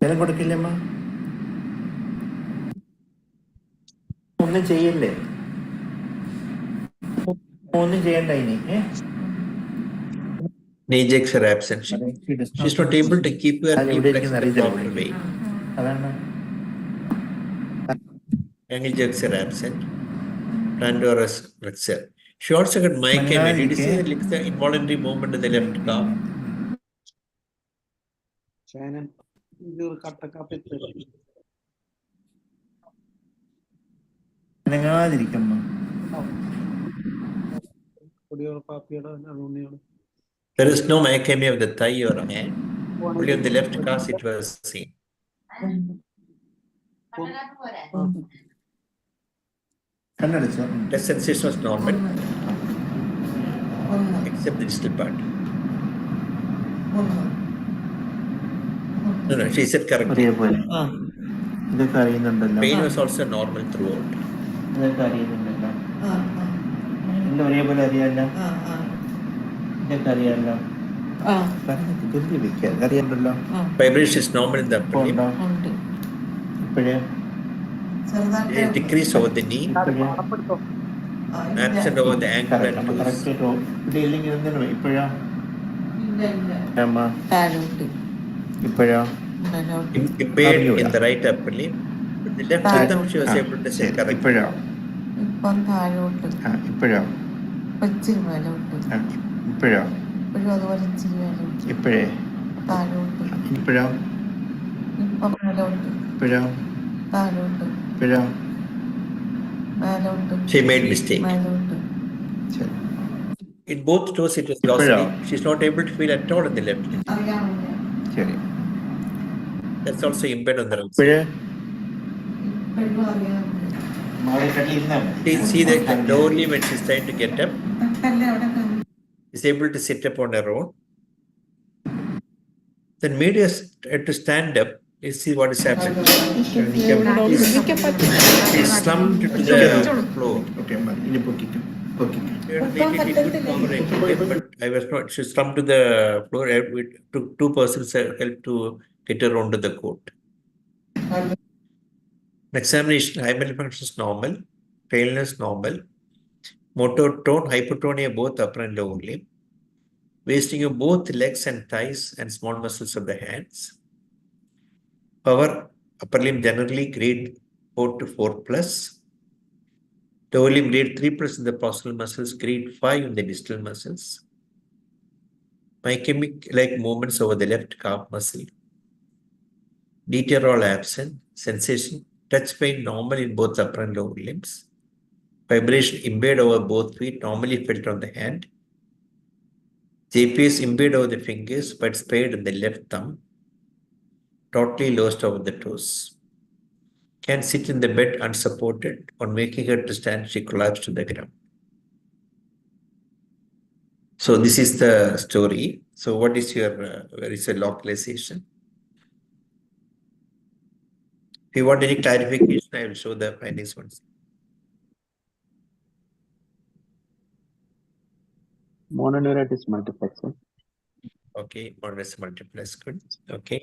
ബലം കൊടുക്കില്ലമ്മ, ഒന്നും ചെയ്യല്ലേ, ഒന്നും ചെയ്യണ്ട ഇനി. Knee are absent. She's not able to keep her knee flexed the proper way. അതാണ് Angle jerks are absent. Plantarus flexor. She also got myectomy. Did you see the involuntary movement of the left calf? Shannon, ഇത് ഒരു കട്ടക്കാപ്പി അനങ്ങാതിരിക്കുമ്പോ കുടിയോറപ്പാപ്പിയുടെ അലൂണിയാണ്. There is no myectomy of the thigh or hand. Only on the left calf it was seen. കണ്ണടച്ചോ? The sensation was normal, except the distal part. No, she said correctly. ഒരേപോലെ ഇതൊക്കെ അറിയുന്നുണ്ടല്ലോ. Pain was also normal throughout. ഇതൊക്കെ അറിയുന്നുണ്ടല്ലോ. എല്ലാം ഒരേപോലെ അറിയാമല്ലോ. ഇതൊക്കെ അറിയാമല്ലോ. അറിയണ്ടല്ലോ. Vibration is normal in the upper limb. ഇപ്പോഴേ It decreased over the knee, absent over the ankle and toes. ഇവിടെ ഇല്ലെങ്കിൽ എന്താണ് ഇപ്പോഴാ ഇപ്പോഴാ Impaired in the right upper limb. With the left thumb she was able to say correctly. ഇപ്പോഴാ ഇപ്പോഴാ ഇപ്പോഴാ ഇപ്പോഴേ ഇപ്പോഴാ ഇപ്പോഴാ ഇപ്പോഴാ She made mistake. In both toes it was lossy. She's not able to feel at all in the left limb. ശരി That's also impaired on the right ഇപ്പോഴേ side. See that the lower limb when she's trying to get up, is able to sit up on her own. Then made us to stand up. You see what is happening. She slumped to the floor. Okay, ഇനി പൊക്കിക്കും പൊക്കിക്കും. But I was not. She slumped to the floor. It took 2 persons help to get her onto the court. Examination: hymenal function is normal, paleness normal, motor tone, hypotonia both upper and lower limb, wasting of both legs and thighs and small muscles of the hands. Power upper limb generally grade 4 to 4 plus. Lower limb grade 3 plus in the proximal muscles, grade 5 in the distal muscles. Mychemic like movements over the left calf muscle. Detail all absent. Sensation: touch pain normal in both upper and lower limbs. Vibration impaired over both feet, normally felt on the hand. JPS impaired over the fingers, but spared in the left thumb. Totally lost over the toes. Can sit in the bed unsupported. On making her to stand, she collapsed to the ground. So this is the story. So what is your, where is your localization? If you want any clarification, I will show the findings once. Mononeuritis multiplexer. Okay, mononeuritis multiplex, good. Okay.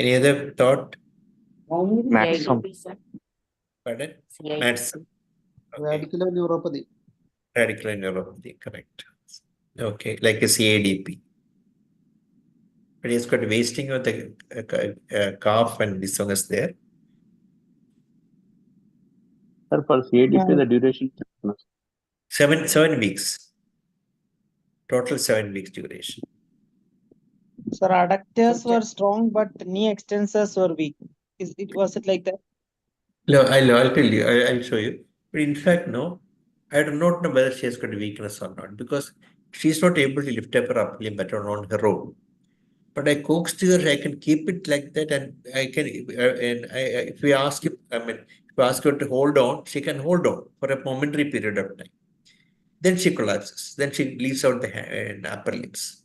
Any other thought? Maximum. Pardon? CID. Madsen. Okay. Radicular neuropathy. Radicular neuropathy, correct. Okay, like a CADP. But he's got wasting of the calf and this one is there. Sir, for CADP, the duration. 7 weeks. Total 7 weeks duration. Sir, adductors were strong, but knee extensors were weak. Was it like that? No, I'll tell you. I'll show you. But in fact, no, I do not know whether she has got a weakness or not because she's not able to lift up her upper limb better on her own. But I coaxed her. I can keep it like that, and I can. If we ask if you ask her to hold on, she can hold on for a momentary period of time. Then she collapses. Then she leaves out the upper limbs.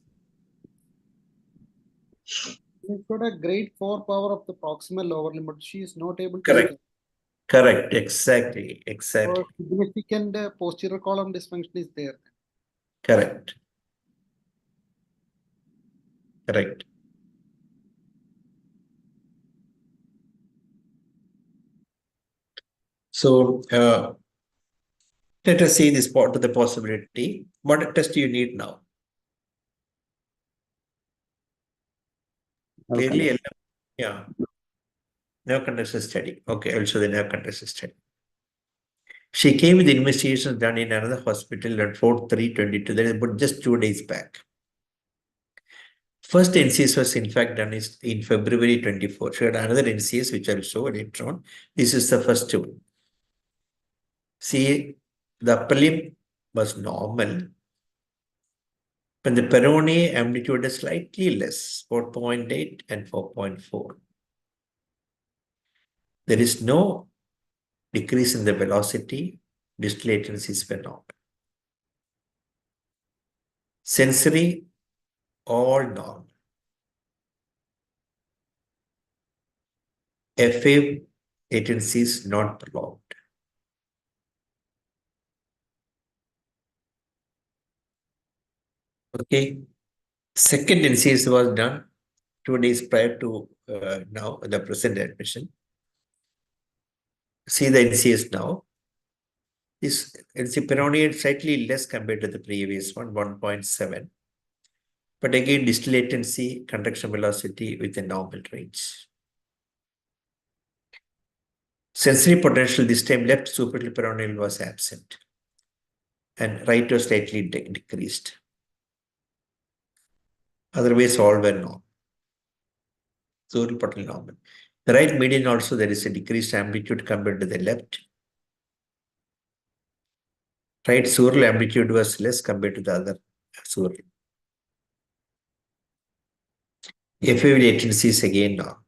She's got a grade 4 power of the proximal lower limb, but she is not able to. Correct. Correct. Exactly. So significant posterior column dysfunction is there. Correct. Correct. So let us see this part of the possibility. What test do you need now? Clearly, yeah. Nerve conduction study. Okay, also the nerve conduction study. She came with investigations done in another hospital on 4/3/22. That is about just 2 days back. First NCS was in fact done in February 24. She had another NCS which I'll show later on. This is the first one. See, the upper limb was normal, but the peroneal amplitude is slightly less, 4.8 and 4.4. There is no decrease in the velocity, distal latencies were not. Sensory, all normal. FA latencies not prolonged. Okay. Second NCS was done 2 days prior to now the present admission. See the NCS now. This NC peroneal slightly less compared to the previous one, 1.7. But again, distal latency, conduction velocity within normal range. Sensory potential this time left superior peroneal was absent, and right was slightly decreased. Otherwise, all were normal. Superior potential normal. The right median also there is a decreased amplitude compared to the left. Right sural amplitude was less compared to the other sural. FAV latency is again normal.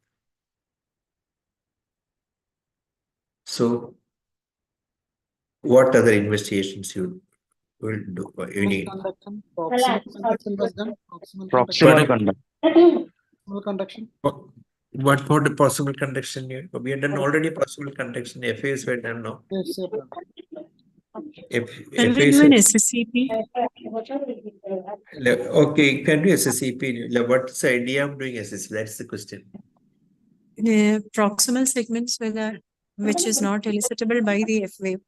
So, what other investigations you will do? You need Proximal conduction was done. Proximal conduction. Proximal conduction. What for the possible conduction? We have done already possible conduction. FAs were done now. Yes, sir. Can we do an SSCP? Okay, can do SSCP. What's the idea of doing SSCP? That's the question. Proximal segments which is not elicitable by the F wave.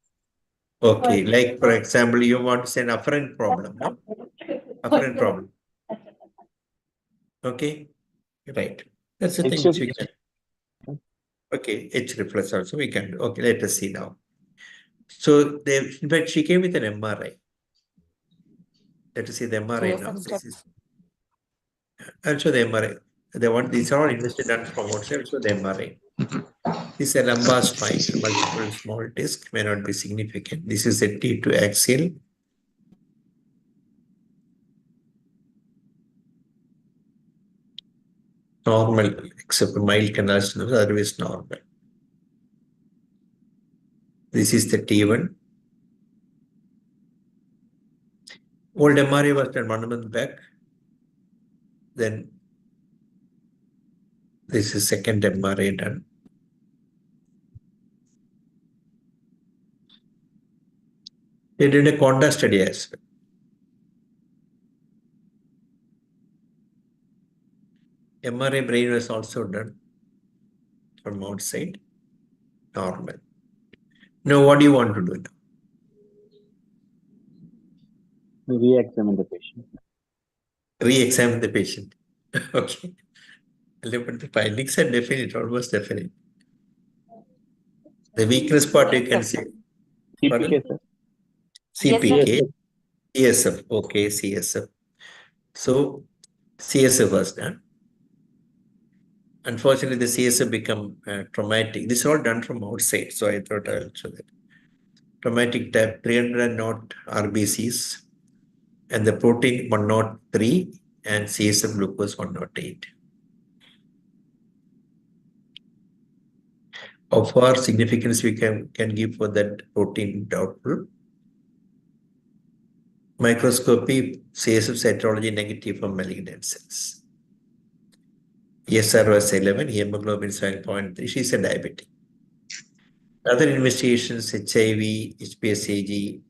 Okay, like for example, you want to say an afferent problem, no? Afferent problem. Okay, right. That's the thing which we can. Okay, H reflex also we can do. Okay, let us see now. So in fact, she came with an MRI. Let us see the MRI now. Also the MRI. These are all investigated done from outside, so the MRI. This is a lumbar spine, multiple small disc, may not be significant. This is a T2 axial. Normal, except for mild canal stenosis, otherwise normal. This is the T1. Old MRI was done 1 month back. Then this is second MRI done. They did a contrast study as well. MRI brain was also done from outside. Normal. Now, what do you want to do now? Re-examine the patient. Re-examine the patient. Okay. But the findings are definite, almost definite. The weakness part you can say. CPK, sir. CPK. CSF. Okay, CSF. So, CSF was done. Unfortunately, the CSF become traumatic. This is all done from outside, so I thought I'll show that. Traumatic type 300 not RBCs, and the protein 103 and CSF glucose 108. How far significance we can give for that protein doubtful. Microscopy, CSF cytology negative for malignant cells. ESR was 11, hemoglobin 7.3. She's a diabetic. Other investigations, HIV, HPSAG,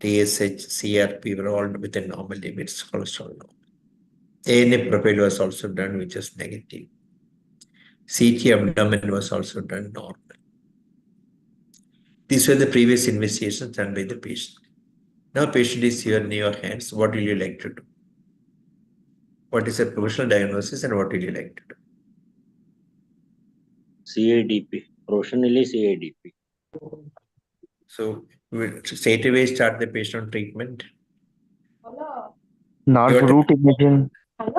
TSH, CRP were all within normal limits, cholesterol normal. ANA profile was also done, which is negative. CT abdomen was also done normal. These were the previous investigations done by the patient. Now patient is here in your hands. What will you like to do? What is a provisional diagnosis and what would you like to do? CADP, professionally CADP. So we'll straight away start the patient on treatment. Non-root imaging.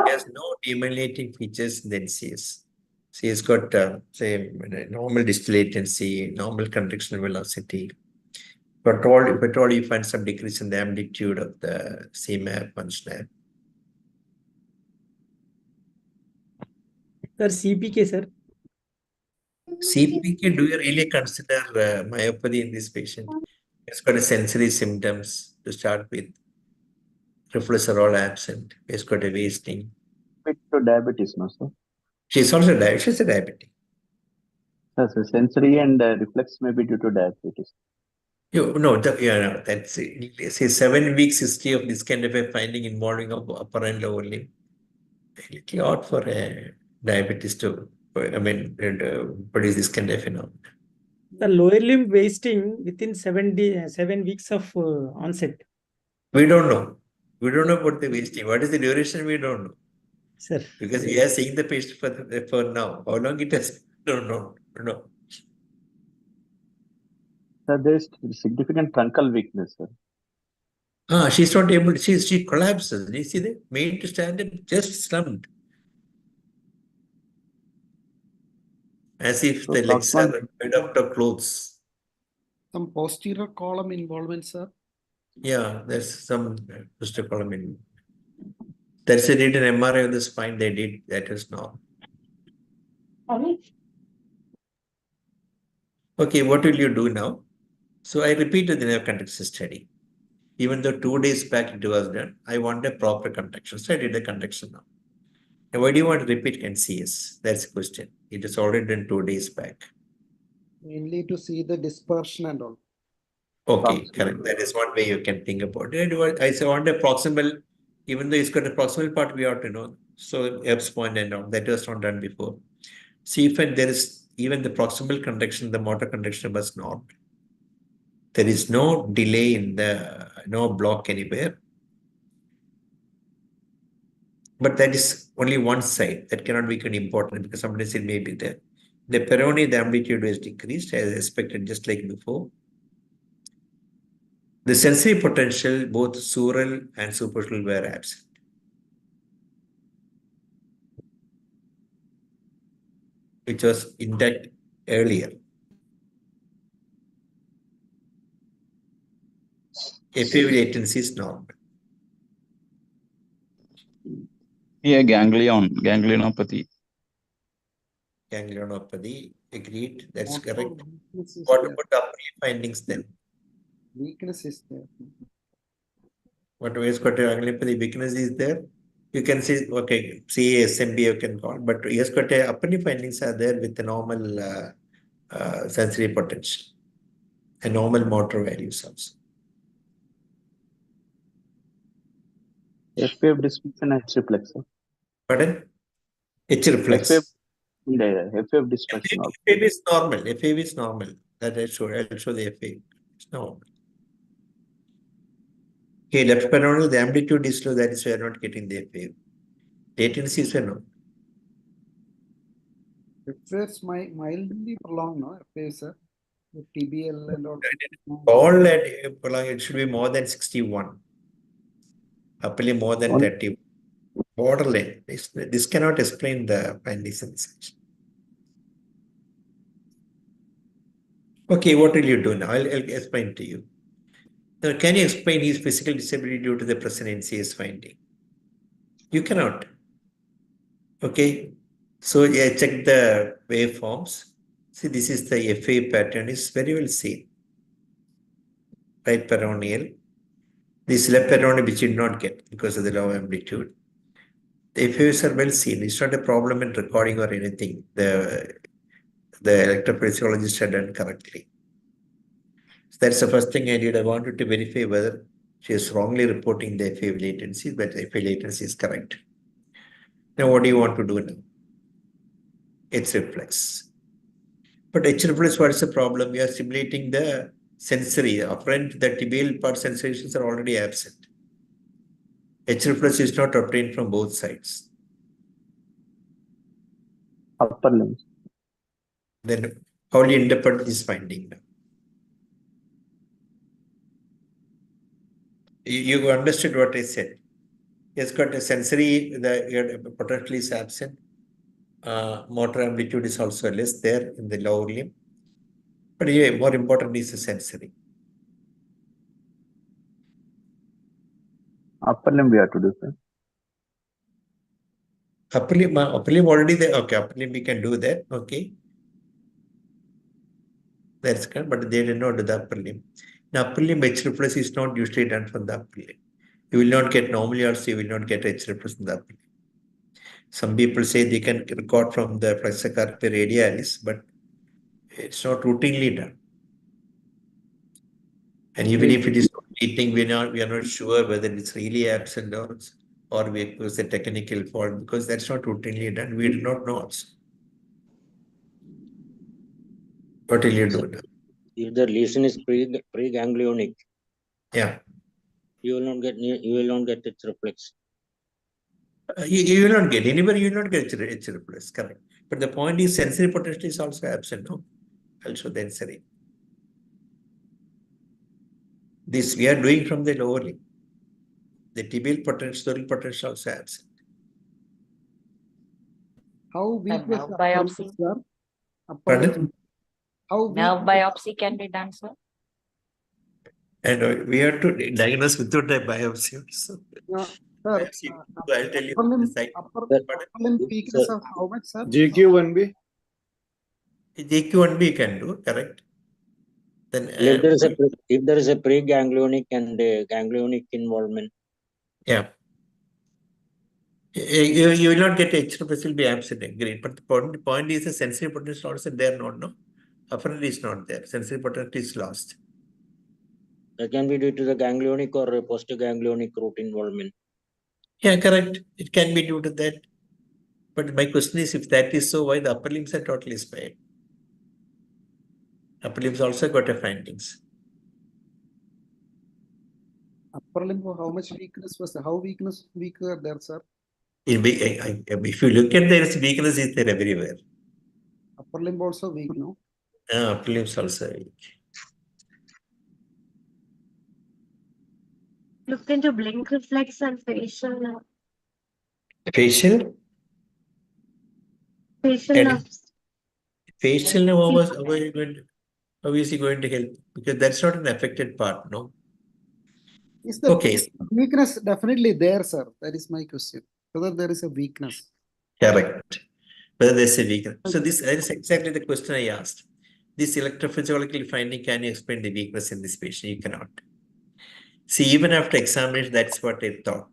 There's no demyelinating features in the NCS. So he's got, say, normal distal latency, normal contraction velocity. But if at all you find some decrease in the amplitude of the CMAP and SNAP. Sir, CPK, sir. CPK, do you really consider myopathy in this patient? It's got a sensory symptoms to start with. Reflexes are all absent. It's got a wasting. Fit to diabetes, no, sir? She's also diabetic. She's a diabetic. Yes, so sensory and reflex may be due to diabetes. No, that's it. Say 7 weeks history of this kind of a finding involving upper and lower limb. A little odd for a diabetes to, produce this kind of phenomenon. The lower limb wasting within 7 weeks of onset. We don't know. We don't know about the wasting. What is the duration? We don't know. Sir. Because we are seeing the patient for now. How long it has? Don't know. No. Sir, there is significant truncal weakness, sir. She's not able to, she collapses. You see the made to stand up, just slumped. As if So the legs are made out of clothes. Some posterior column involvement, sir. Yeah, there's some posterior column in. That's a did an MRI of the spine they did. That is normal. Okay, what will you do now? So I repeated the nerve conduction study. Even though 2 days back it was done, I want a proper conduction. So I did the conduction now. And why do you want to repeat NCS? That's the question. It is already done 2 days back. Mainly to see the dispersion and all. Okay, correct. That is one way you can think about it. I want a proximal, even though it's got a proximal part, we ought to know. So Erb's point and all, that was not done before. See if there is even the proximal conduction, the motor conduction was not. There is no delay in no block anywhere. But that is only one side. That cannot be important because sometimes it may be there. The peroneal, the amplitude was decreased as expected, just like before. The sensory potential, both sural and superficial, were absent. Which was intact earlier. FAV latency is normal. Yeah, ganglionopathy. Ganglionopathy, agreed. That's correct. What about the findings then? Weakness is there. What ways got ganglionopathy weakness is there? You can see, okay, CA, SMB you can call, but yes, got upper findings are there with the normal sensory potential and normal motor values also. FPF dysfunction and reflex, sir. Pardon? H reflex. FPF dysfunction. FAV is normal. FAV is normal. That I'll show the FAV. It's normal. Okay, left peroneal, the amplitude is low, that is why we are not getting the FAV. Latency is no. It's mildly prolonged, no? Sir. With TBL and all. All that it should be more than 61. Upperly more than 30. Borderline. This cannot explain the findings and such. Okay, what will you do now? I'll explain to you. Now, can you explain his physical disability due to the present NCS finding? You cannot. Okay. So yeah, check the waveforms. See, this is the FA pattern. It's very well seen. Right peroneal. This left peroneal which did not get because of the low amplitude. The FAs are well seen. It's not a problem in recording or anything. The electrophysiologist had done correctly. So that's the first thing I did. I wanted to verify whether she is wrongly reporting the FA latency, but the FA latency is correct. Now, what do you want to do now? H reflex. But H reflex, what is the problem? We are stimulating the sensory. Apparent, the tibial part sensations are already absent. H reflex is not obtained from both sides. Upper limbs. Then how will you interpret this finding now? You understood what I said. It's got a sensory, the potential is absent. Motor amplitude is also less there in the lower limb. But yeah, more important is the sensory. Upper limb we have to do, sir. Upper limb already there. Okay, upper limb we can do that. Okay. That's good, but they did not do the upper limb. Now, upper limb H reflex is not usually done from the upper limb. You will not get, normally also you will not get H reflex in the upper limb. Some people say they can record from the flexor carpi radialis, but it's not routinely done. And even if it is not eating, we are not sure whether it's really absent or it was a technical fault, because that's not routinely done. We do not know also. What will you do now? If the lesion is preganglionic, Yeah. you will not get its reflex. You will not get, anybody you will not get H reflex, correct. But the point is sensory potential is also absent, no? Also then sorry. This we are doing from the lower limb. The tibial potential also absent. How weak was nerve the biopsy? upper limb? How weak? Nerve biopsy can be done, sir. And we have to diagnose without a biopsy. So, No, sir. I'll tell you. Upper limb weakness of how much, sir? JQ1B. JQ1B can do, correct. Then If there is a preganglionic and ganglionic involvement. Yeah. You will not get H reflex, will be absent, agreed. But the point is the sensory potential also there, no? Afferent is not there. Sensory potential is lost. That can be due to the ganglionic or postganglionic root involvement. Yeah, correct. It can be due to that. But my question is, if that is so, why the upper limbs are totally spared? Upper limbs also got a findings. Upper limb, how much weakness was how weaker there, sir? If you look at there is weakness is there everywhere. Upper limb also weak, no? Upper limbs also weak. Look into blink reflex and facial. Facial? Facial nerves. Facial nerve, how is he going to help? Because that's not an affected part, no? Is the weakness definitely there, sir? That is my question. Whether there is a weakness. Correct. Whether there's a weakness. So that is exactly the question I asked. This electrophysiological finding, can you explain the weakness in this patient? You cannot. See, even after examination, that's what I thought.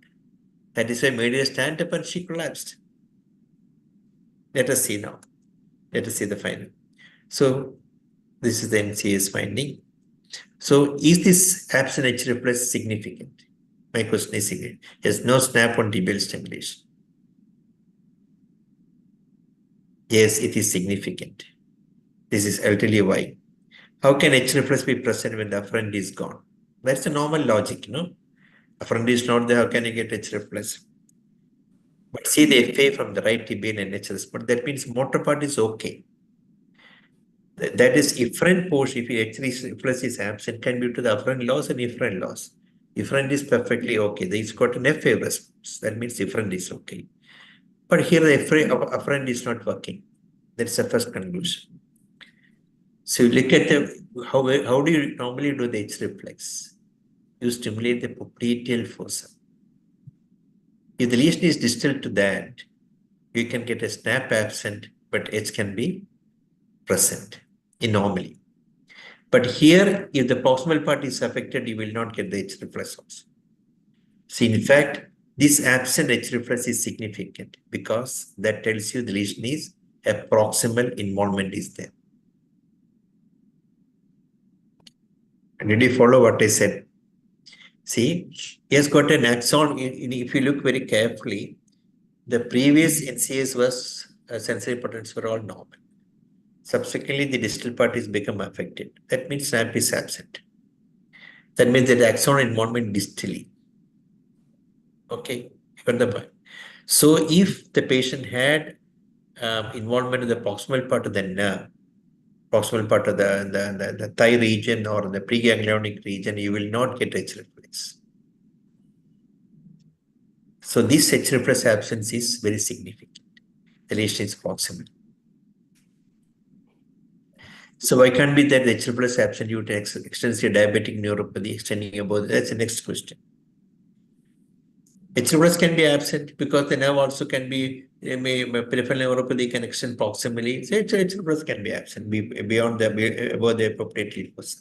That is why I made her stand up and she collapsed. Let us see now. Let us see the finding. So this is the MCA's finding. So is this absent H reflex significant? My question is significant. There's no snap on tibial stimulation. Yes, it is significant. This is, I'll tell you why. How can H reflex be present when the afferent is gone? That's the normal logic, no? Afferent is not there, how can you get H reflex? But see the FA from the right tibial and HS, but that means motor part is okay. That is efferent portion, if H reflex is absent, can be due to the afferent loss and efferent loss. Efferent is perfectly okay. It's got an FA response. That means efferent is okay. But here the afferent is not working. That's the first conclusion. So you look at how do you normally do the H reflex? You stimulate the popliteal fossa. If the lesion is distal to that, you can get a snap absent, but H can be present normally. But here, if the proximal part is affected, you will not get the H reflex also. See, in fact, this absent H reflex is significant because that tells you the lesion is a proximal involvement is there. Did you follow what I said? See, he has got an axon. If you look very carefully, the previous NCAs was sensory potentials were all normal. Subsequently, the distal part is become affected. That means snap is absent. That means that axon involvement distally. Okay, you got the point. So if the patient had involvement in the proximal part of the nerve, proximal part of the thigh region or the preganglionic region, you will not get H reflex. So this H reflex absence is very significant. The lesion is proximal. So why can't be that the H reflex absent due to extensive diabetic neuropathy extending above? That's the next question. H reflex can be absent because the nerve also can be peripheral neuropathy can extend proximally. So H reflex can be absent beyond above the appropriate fossa.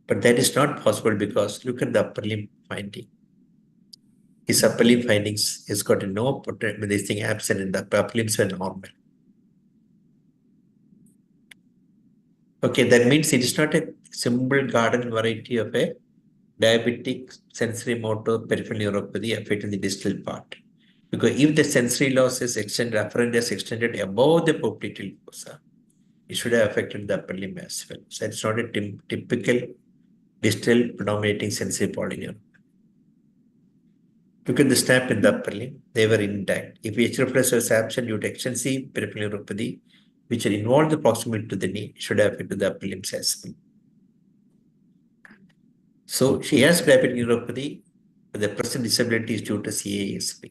But that is not possible because look at the upper limb finding. His upper limb findings has got no this thing absent in the upper limbs were normal. Okay, that means it is not a simple garden variety of a diabetic sensory motor peripheral neuropathy affecting the distal part. Because if the sensory loss is extended, afferent is extended above the popliteal fossa, it should have affected the upper limb as well. So it's not a typical distal predominating sensory polyneuropathy. Look at the snap in the upper limb, they were intact. If H reflex was absent due to extensive peripheral neuropathy, which had involved the proximity to the knee, it should have affected the upper limbs as well. So she has diabetic neuropathy, but the present disability is due to CASP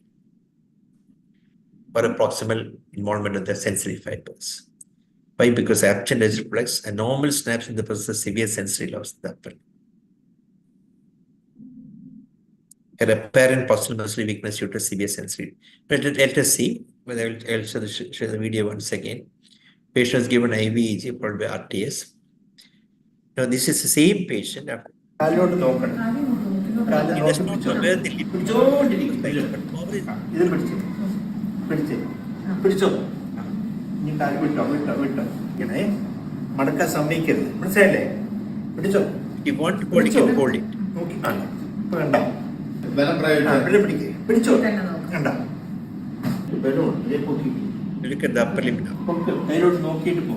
or a proximal involvement of the sensory fibers. Why? Because absent H reflex, a normal snaps in the presence of severe sensory loss in the upper limb. An apparent postural muscle weakness due to severe sensory. But let us see. I'll show the video once again. Patient was given IVEG followed by RTS. Now this is the same patient. കാലിലോട്ട് നോക്കണം. കാല് He does not know where the limb പിടിച്ചോണ്ടിരിക്കും. but power is ഇത് പിടിച്ചോ. ഇനി കാല് വിട്ടോ. ഇങ്ങനെ മടക്കാൻ സമ്മതിക്കരുത്. മനസ്സിലായില്ലേ? പിടിച്ചോ. He want to hold it, can hold it. നോക്കി. ഇപ്പൊ കണ്ടോ? പിടിച്ചോ. കണ്ടോ? ബലൂൺ പൊക്കി. Look at the upper limb now. കയ്യിലോട്ട് നോക്കിയിട്ട് പോ.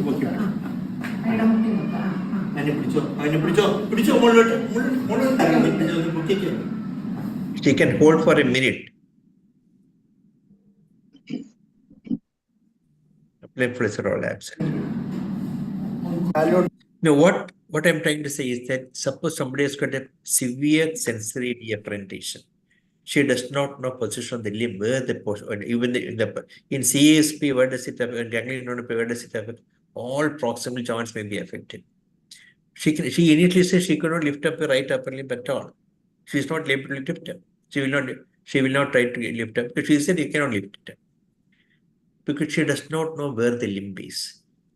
പൊക്കി. പിടിച്ചോ മുകളിലോട്ട് പൊക്കിക്കോ. She can hold for a minute. Upper limb flex are all absent. Now what I'm trying to say is that suppose somebody has got a severe sensory deafferentation. She does not know position of the limb, where the position, even in CASP, where does it affect? Ganglion neuropathy, where does it affect? All proximal joints may be affected. She initially says she cannot lift up the right upper limb at all. She is not able to lift up. She will not try to lift up because she said you cannot lift it up. Because she does not know where the limb is.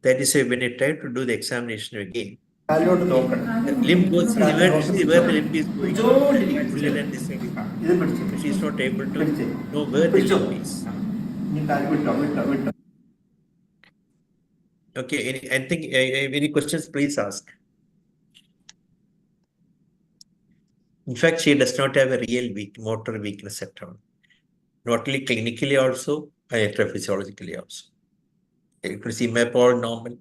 That is why when I try to do the examination again, the limb goes where the limb is going. She is not able to know where the limb is. Okay, I think any questions, please ask. In fact, she does not have a real motor weakness at all. Not only clinically also, electrophysiologically also. You could see map all normal.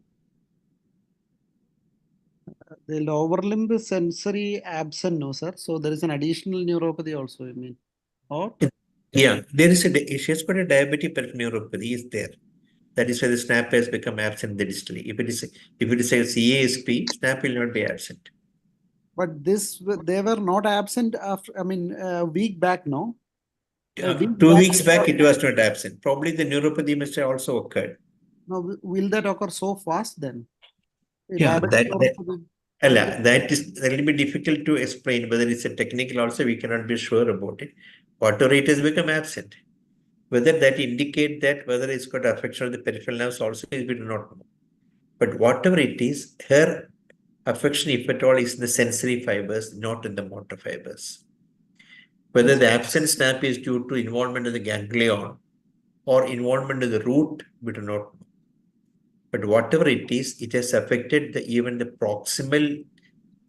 The lower limb is sensory absent, no, sir. So there is an additional neuropathy also, I mean. Or? Yeah, there is she has got a diabetic peripheral neuropathy is there. That is why the snap has become absent distally. If it is a CASP, snap will not be absent. But they were not absent after, I mean, a week back, no? 2 weeks back, it was not absent. Probably the neuropathy must have also occurred. No, will that occur so fast then? Yeah, that is a little bit difficult to explain. Whether it's a technical also, we cannot be sure about it. Whatever it has become absent. Whether that indicate that whether it's got affection of the peripheral nerves also is we do not know. But whatever it is, her affection, if at all, is in the sensory fibers, not in the motor fibers. Whether the absent snap is due to involvement of the ganglion or involvement of the root, we do not know. But whatever it is, it has affected even the proximal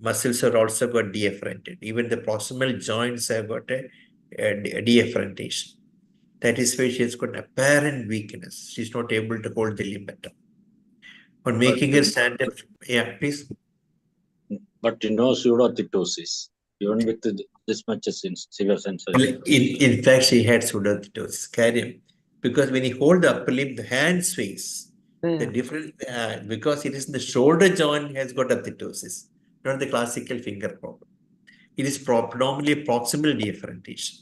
muscles are also got deafferented. Even the proximal joints have got a deafferentation. That is why she has got an apparent weakness. She's not able to hold the limb at all. On making her stand up, yeah, please. But no pseudocytosis, even with this much severe sensation. Well, in fact, she had pseudocytosis, carrier, because when you hold the upper limb, the hand sways. The different because it is the shoulder joint has got apoptosis, not the classical finger problem. It is predominantly proximal differentiation.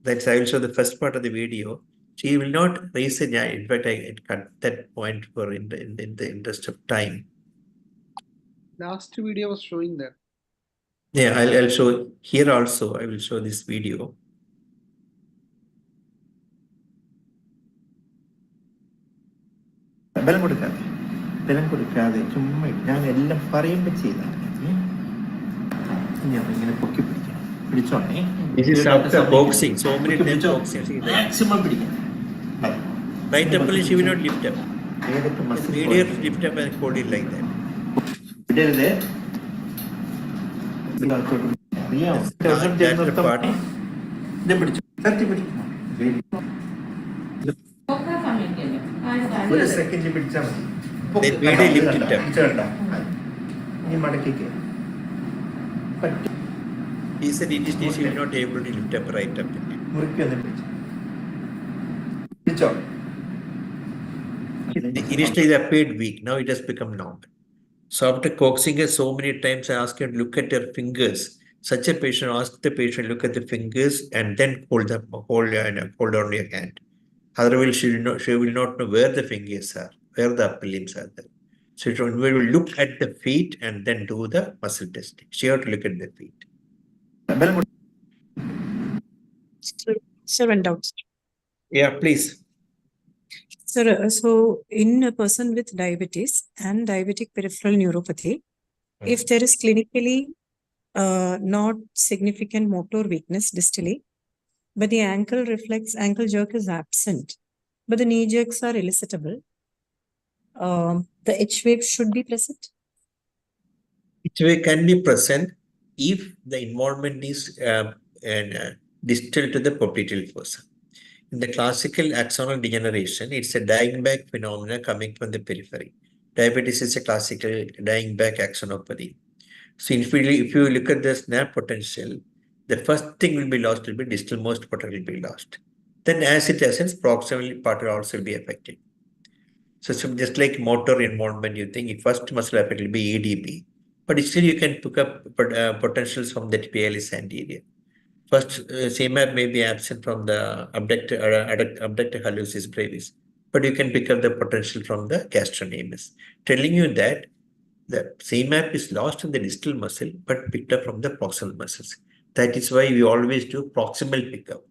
That's I will show the first part of the video. She will not raise a hand. In fact, I cut that point for in the interest of time. Last video was showing that. Yeah, I'll show here also. I will show this video. ബലം കൊടുക്കാതെ ചുമ്മാ ഞാൻ എല്ലാം പറയുമ്പോൾ ചെയ്താണ് ഞാൻ ഇങ്ങനെ പൊക്കി പിടിക്കണം പിടിച്ചോണേ. This is after boxing. So many times boxing. Maximum പിടിക്കണം. Right up, she will not lift up. Medial lift up and hold it like that. വിടരുത്. That's the part. ഇത് പിടിച്ചു തട്ടി പിടിക്കണം. ഒരു സെക്കൻഡ് പിടിച്ചാൽ മതി. ഇനി മടക്കിക്ക്. He said it is she will not able to lift up right up. മുറുക്കി ഒന്ന് പിടിച്ചോ. Initially it appeared weak, now it has become normal. So after coaxing her so many times, I asked her to look at her fingers. Such a patient asked the patient look at the fingers and then hold on your hand. Otherwise, she will not know where the fingers are, where the upper limbs are there. So we will look at the feet and then do the muscle testing. She have to look at the feet. Sir, one doubt. Yeah, please. Sir, so in a person with diabetes and diabetic peripheral neuropathy, if there is clinically not significant motor weakness distally, but the ankle jerk is absent, but the knee jerks are elicitable, the H wave should be present? H wave can be present if the involvement is distal to the popliteal fossa. In the classical axonal degeneration, it's a dying back phenomena coming from the periphery. Diabetes is a classical dying back axonopathy. So if you look at the snap potential, the first thing will be lost will be distal most potential will be lost. Then as it ascends, proximal part will also be affected. So just like motor involvement, you think first muscle effect will be EDB, but still you can pick up potentials from the tibialis anterior. First, CMAP may be absent from the abductor hallucis brevis, but you can pick up the potential from the gastrocnemius, telling you that the CMAP is lost in the distal muscle, but picked up from the proximal muscles. That is why we always do proximal pickup.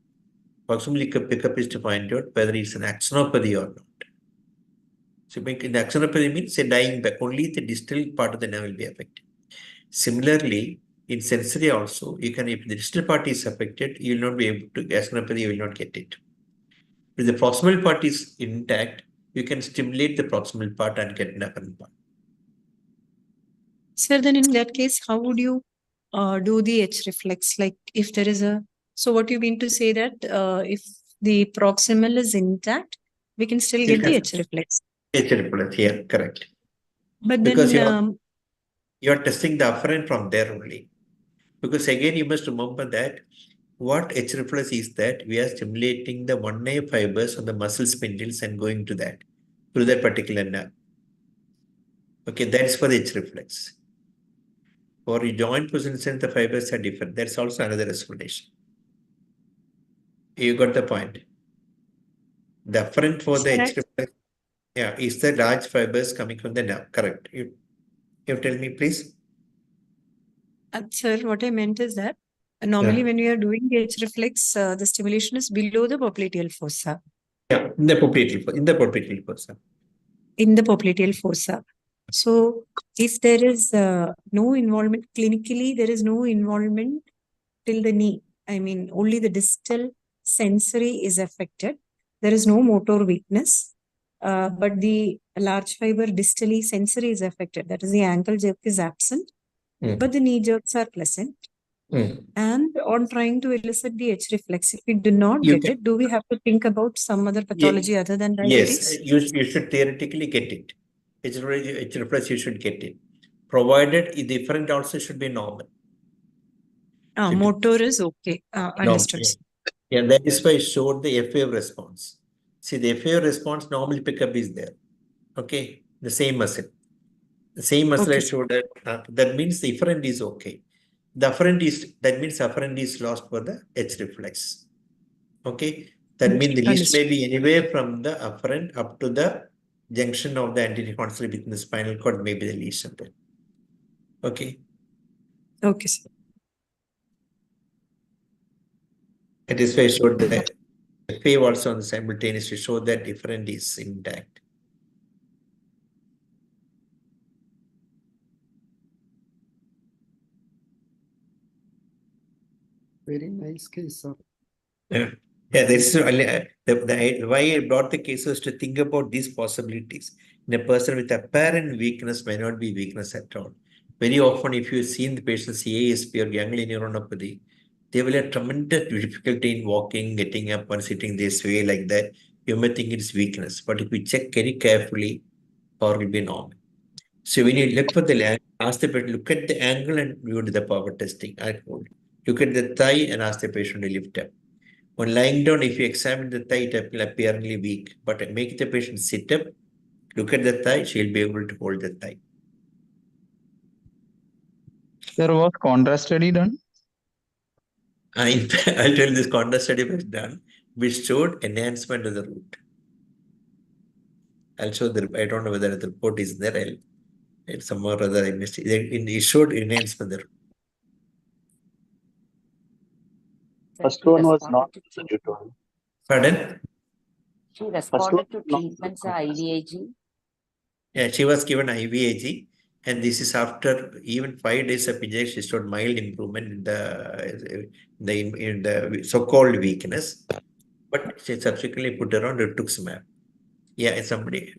Proximal pickup is to find out whether it's an axonopathy or not. So the axonopathy means a dying back, only the distal part of the nerve will be affected. Similarly, in sensory also, you can, if the distal part is affected, you will not be able to, axonopathy, you will not get it. If the proximal part is intact, you can stimulate the proximal part and get an afferent part. Sir, then in that case, how would you do the H reflex? Like if there is a, so what you mean to say that if the proximal is intact, we can still get the H reflex? H reflex, yeah, correct. But because then you are testing the afferent from there only. Because again, you must remember that what H reflex is that we are stimulating the 1A fibers on the muscle spindles and going to that, through that particular nerve. Okay, that's for the H reflex. For joint position, the fibers are different. That's also another explanation. You got the point. The afferent for the H reflex, yeah, is the large fibers coming from the nerve. Correct. You tell me, please. Sir, what I meant is that normally when we are doing the H reflex, the stimulation is below the popliteal fossa. Yeah, in the popliteal fossa. In the popliteal fossa. So if there is no involvement, clinically, there is no involvement till the knee. I mean, only the distal sensory is affected. There is no motor weakness, but the large fiber distally sensory is affected. That is, the ankle jerk is absent, but the knee jerks are present. And on trying to elicit the H reflex, if we do not get it, do we have to think about some other pathology other than diabetes? Yes, you should theoretically get it. H reflex, you should get it. Provided the different also should be normal. Motor is okay. Understood. Yeah, that is why I showed the FA response. See, the FA response normally pickup is there. Okay, the same muscle. The same muscle I showed that. That means the efferent is okay. The afferent is, that means afferent is lost for the H reflex. Okay, that means the lesion may be anywhere from the afferent up to the junction of the anterior condylar within the spinal cord, may be the lesion there. Okay. Okay, sir. That is why I showed the FA also on the simultaneous to show that efferent is intact. Very nice case, sir. Yeah, that's why I brought the cases to think about these possibilities. In a person with apparent weakness may not be weakness at all. Very often, if you've seen the patient's CASP or ganglion neuronopathy, they will have tremendous difficulty in walking, getting up, and sitting this way like that. You may think it's weakness, but if you check very carefully, power will be normal. So when you look for the ask the patient, look at the angle and do the power testing. I told. Look at the thigh and ask the patient to lift up. When lying down, if you examine the thigh, it will apparently weak. But make the patient sit up, look at the thigh, she'll be able to hold the thigh. There was contrast study done? In fact, I'll tell you, this contrast study was done, which showed enhancement of the root. I'll show the, I don't know whether the report is there. It's somewhere or other I missed it. It showed enhancement of the root. First one was not you told. Pardon? She responded to treatments IVIG. Yeah, she was given IVIG, and this is after even 5 days of injection. She showed mild improvement in the so-called weakness, but she subsequently put her on rituximab. Yeah, somebody,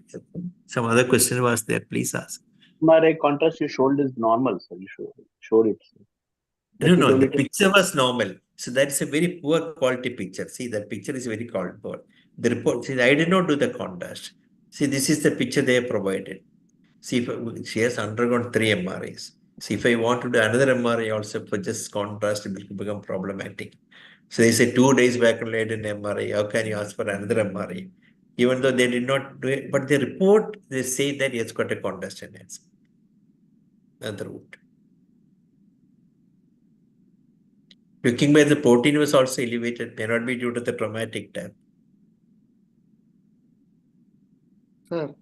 some other question was there. Please ask. MRI contrast you showed is normal, sir. You showed it. No, the picture was normal. So that's a very poor quality picture. See, that picture is very poor. The report, see, I did not do the contrast. See, this is the picture they have provided. See, if she has undergone 3 MRIs. See, if I want to do another MRI also for just contrast, it will become problematic. So they say 2 days back and later in MRI, how can you ask for another MRI? Even though they did not do it, but the report, they say that it's got a contrast enhancement. That's the root. Looking by the protein was also elevated, may not be due to the traumatic type. Sir,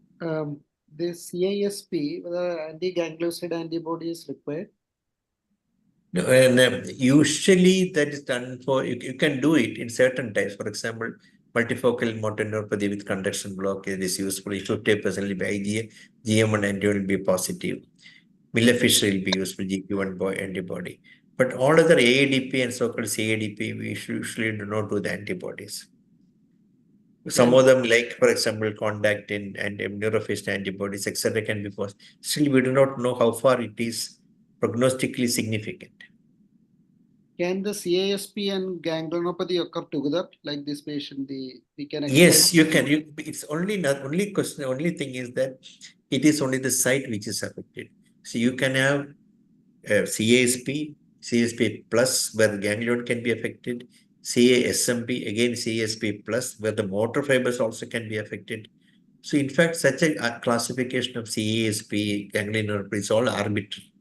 this CASP, whether anti-ganglioside antibody is required? No, and usually that is done for, you can do it in certain types. For example, multifocal motor neuropathy with conduction block is useful. 50% will be IgA, GM1 antibody will be positive. Miller-Fisher will be useful, GP1 antibody. But all other AADP and so-called CADP, we usually do not do the antibodies. Some of them, like for example, condactin and Neurofist antibodies, etc., can be possible. Still, we do not know how far it is prognostically significant. Can the CASP and ganglionopathy occur together, like this patient? We can. Yes, you can. It's only question. Only thing is that it is only the site which is affected. So you can have CASP plus where the ganglion can be affected. CASMP, again CASP plus, where the motor fibers also can be affected. So in fact, such a classification of CASP, ganglion neuropathy is all arbitrary.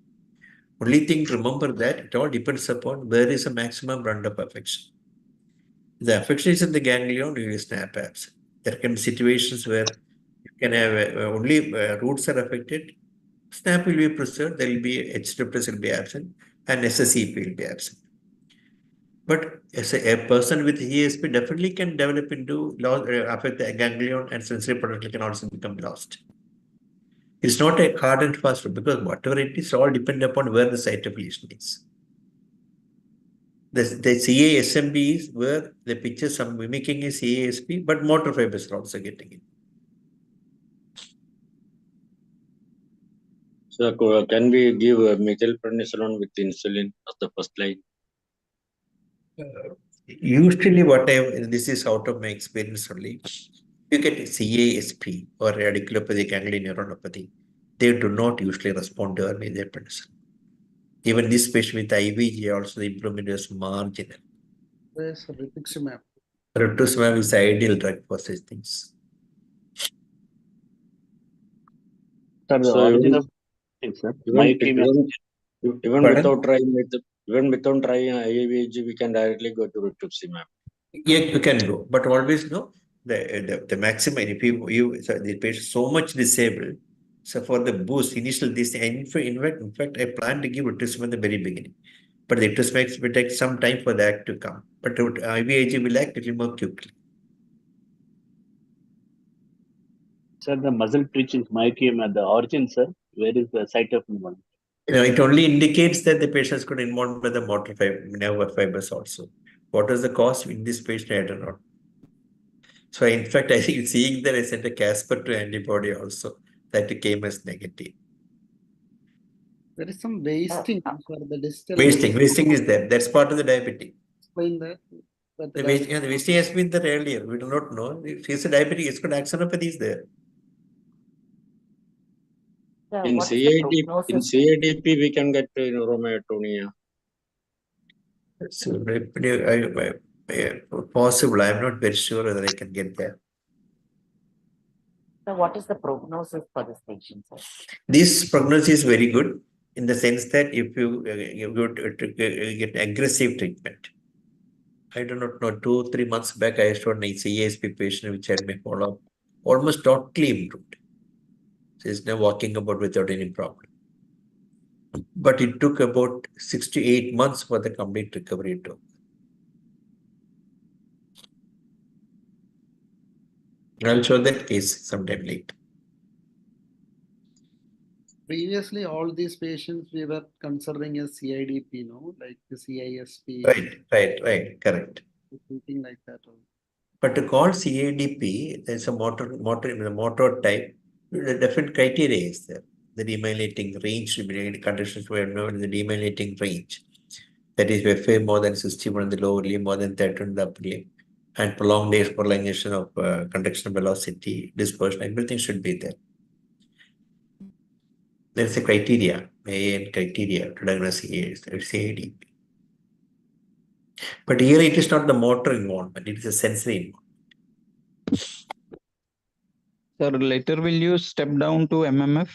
Only thing to remember that it all depends upon where is the maximum run of affection. If the affection is in the ganglion, you will snap absent. There can be situations where you can have only roots are affected, snap will be preserved, there will be H repressor will be absent, and SSEP will be absent. But as a person with ESP definitely can develop into affect the ganglion, and sensory potential can also become lost. It's not a hard and fast rule because whatever it is, all depend upon where the site of lesion is. The CASMB is where the pictures are mimicking a CASP, but motor fibers are also getting it. So can we give methylprednisolone with insulin as the first line? Usually this is out of my experience only, you get CASP or radiculopathy, ganglion neuronopathy, they do not usually respond to methylprednisolone. Even this patient with IVG also the improvement was marginal. There's rituximab. Rituximab is the ideal drug for such things. Sir, the So origin even, of sir, even Pardon? without trying IVG, we can directly go to rituximab. Yeah, you can go, but always know the maximum. If so the patient so much disabled, so for the boost initial this in fact I plan to give rituximab at the very beginning, but the rituximab will take some time for that to come. But IVIG will act a little more quickly. sir, the muscle twitch is myoclonus, the origin, sir. Where is the site of involvement? It only indicates that the patient's got involved with the nerve fibers also. What is the cause in this patient? I don't know. So in fact, I think seeing that I sent a Casper to antibody also that came as negative. There is some wasting for the distal. Wasting is there. That's part of the diabetic. Explain that. But The wasting has been there earlier. We do not know. If he's a diabetic, it's got axonopathy is there. In What is the prognosis? CADP, we can get neuromyotonia. So possible. I'm not very sure whether I can get there. So what is the prognosis for this patient, sir? This prognosis is very good in the sense that if you get aggressive treatment. I do not know, 2-3 months back, I showed an CASP patient which had my follow-up, almost totally improved. So he's now walking about without any problem. But it took about 6 to 8 months for the complete recovery to. I'll show that case sometime later. Previously, all these patients we were considering as CIDP, no, like the CISP. Right, correct. Something like that. But to call CADP, there's a motor type, the different criteria is there. The demyelinating range, conditions were known the demyelinating range. That is FA more than 61 in the lower limb, more than 30 in the upper limb. And prolongation of conduction velocity, dispersion, everything should be there. There's a criteria, AN criteria to diagnose CADP. But here it is not the motor involvement, it is a sensory involvement. Sir, later will you step down to MMF?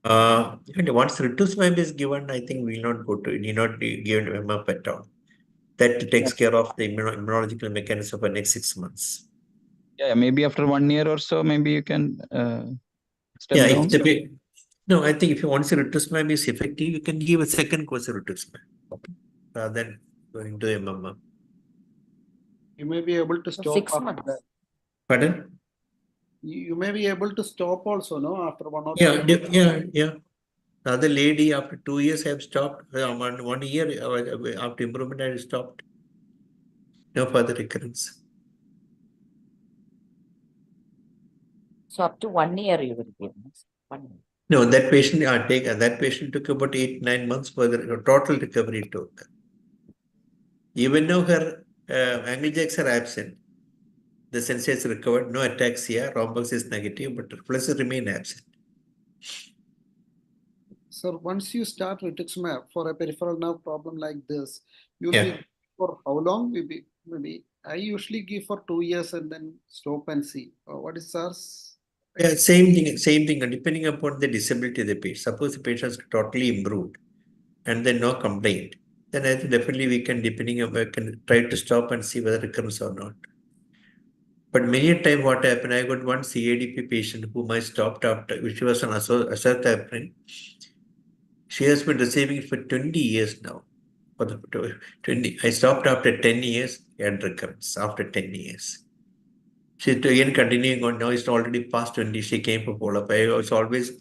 Once rituximab is given, I think we will not go to, need not be given MMF at all. That takes care of the immunological mechanism for the next 6 months. Yeah, maybe after 1 year or so, maybe you can step down. No, I think if you want to rituximab is effective, you can give a second course of rituximab rather than going to MMF. You may be able to stop 6 after months. that. Pardon? You may be able to stop also, no, after 1 or 2 Yeah. The other lady after 2 years have stopped. 1 year after improvement I stopped. No further recurrence. So up to 1 year you will give us 1 year. No, that patient took about 8-9 months for the total recovery to occur. Even though her angle jacks are absent, the sensor is recovered, no ataxia, rhombus is negative, but reflexes remain absent. So once you start rituximab for a peripheral nerve problem like this, usually for how long? Maybe I usually give for 2 years and then stop and see. What is ours? Yeah, same thing, depending upon the disability of the patient. Suppose the patient is totally improved and then no complaint, then I think definitely we can, can try to stop and see whether recurrence or not. But many a time what happened, I got one CADP patient whom I stopped after, which was an azathioprine. She has been receiving it for 20 years now. For the 20, I stopped after 10 years and recurrence after 10 years. She's again continuing on. Now it's already past 20. She came for follow-up. I was always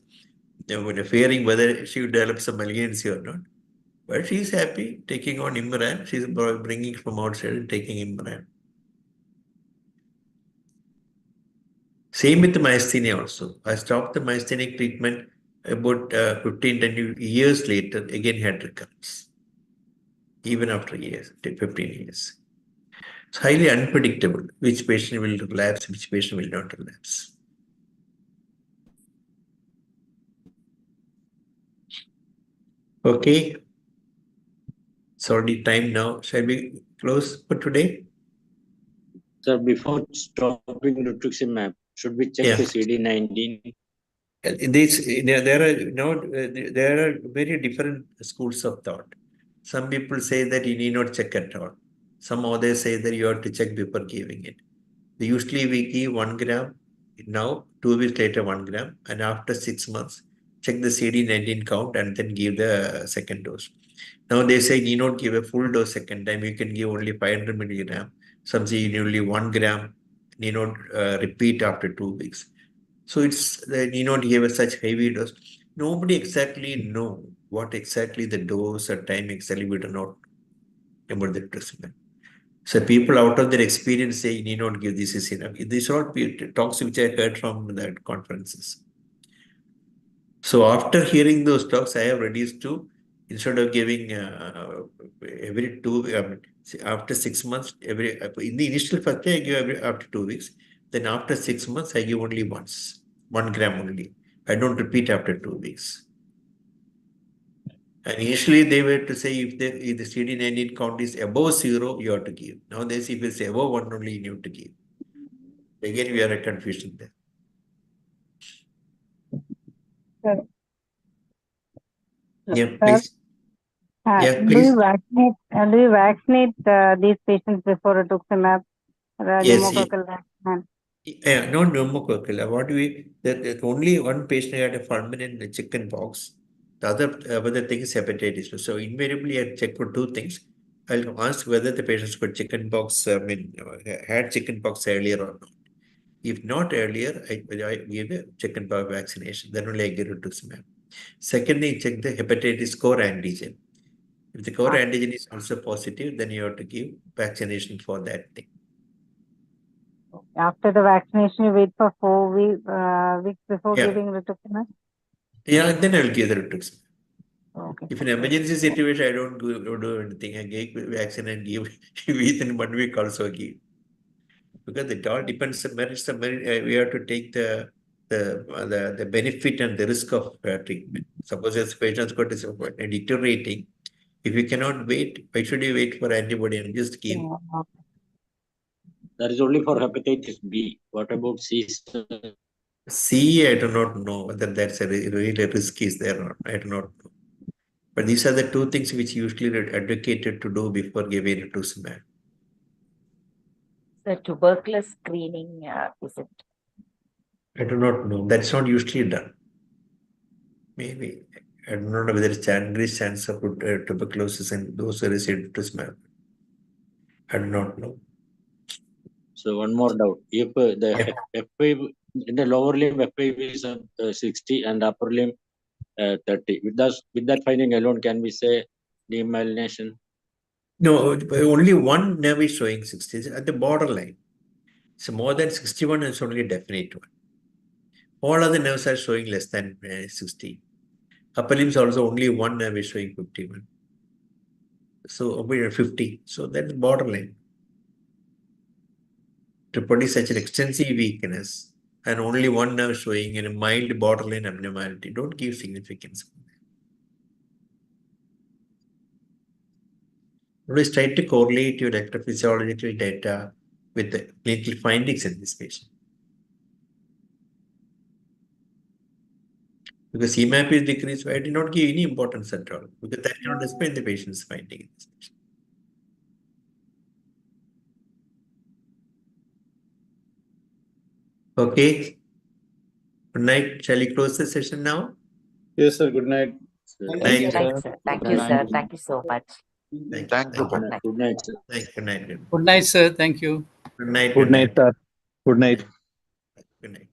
fearing whether she would develop some malignancy or not. But she's happy taking on Imran. She's bringing it from outside and taking Imran. Same with the myasthenia also. I stopped the myasthenic treatment about 15-20 years later, again had recurrence. Even after years, 15 years. It's highly unpredictable which patient will relapse, which patient will not relapse. Okay. It's already time now. Shall we close for today? Sir, before stopping rituximab, should we check the CD19? There are very different schools of thought. Some people say that you need not check at all. Some others say that you have to check before giving it. Usually we give 1 gram now, 2 weeks later 1 gram, and after 6 months, check the CD19 count and then give the second dose. Now they say you need not give a full dose second time, you can give only 500 milligram. Some say you need only 1 gram, need not repeat after 2 weeks. So it's need not give a such heavy dose. Nobody exactly know what exactly the dose or time exactly we do not about the treatment. So people out of their experience say you need not give this is enough. These are all talks which I heard from that conferences. So after hearing those talks, I have reduced to, instead of giving every 2, after 6 months, in the initial first day I give after 2 weeks. Then after 6 months, I give only once, 1 gram only. I don't repeat after 2 weeks. And initially they were to say if the CD19 count is above 0, you have to give. Now they say if it's above 1 only, you need to give. Again, we are at confusion there. Sir. Yeah, please. Yeah, please. Do you vaccinate these patients before rituximab, Yes. pneumococcal vaccine? No pneumococcal. What that only one patient had a permanent chicken pox. The other thing is hepatitis. So invariably, I check for 2 things. I'll ask whether the patient's got chicken pox. Had chicken pox earlier or not. If not earlier, I give a chicken pox vaccination. Then only I give rituximab. Secondly, check the hepatitis core antigen. If the core antigen is also positive, then you have to give vaccination for that thing. After the vaccination, you wait for 4 weeks before giving rituximab? Yeah, then I'll give the rituximab. Okay. If an emergency situation, I don't do anything. I give vaccine and give within 1 week also give. Because it all depends on merits. We have to take the benefit and the risk of treatment. Suppose as patients got deteriorating, if you cannot wait, why should you wait for antibody and just give? That is only for hepatitis B. What about C? C, I do not know whether that's a real risk is there or not. I do not know. But these are the 2 things which usually are advocated to do before giving rituximab. The tuberculosis screening, is it? I do not know. That's not usually done. Maybe. I do not know whether it's increased chance of tuberculosis and those who receive rituximab. I do not know. So one more doubt. If the F5 in the lower limb F5 is 60 and upper limb 30, with that finding alone, can we say demyelination? No, only one nerve is showing 60 at the borderline. So more than 61 is only a definite one. All other nerves are showing less than 60. Upper limbs also only one nerve is showing 51. So 50. So that's borderline. To produce such an extensive weakness and only one nerve showing in a mild borderline abnormality, don't give significance. Always try to correlate your electrophysiological data with the clinical findings in this patient. Because CMAP is decreased, I did not give any importance at all, because that cannot explain the patient's finding in this patient. Okay. Good night. Shall we close the session now? Yes, sir. Good night. Thank you, sir. Thank you, sir. Thank you so much. Thank you. Good night, sir. Good night. Good night, sir. Thank you. Good night. Good night, sir. Good night. Good night.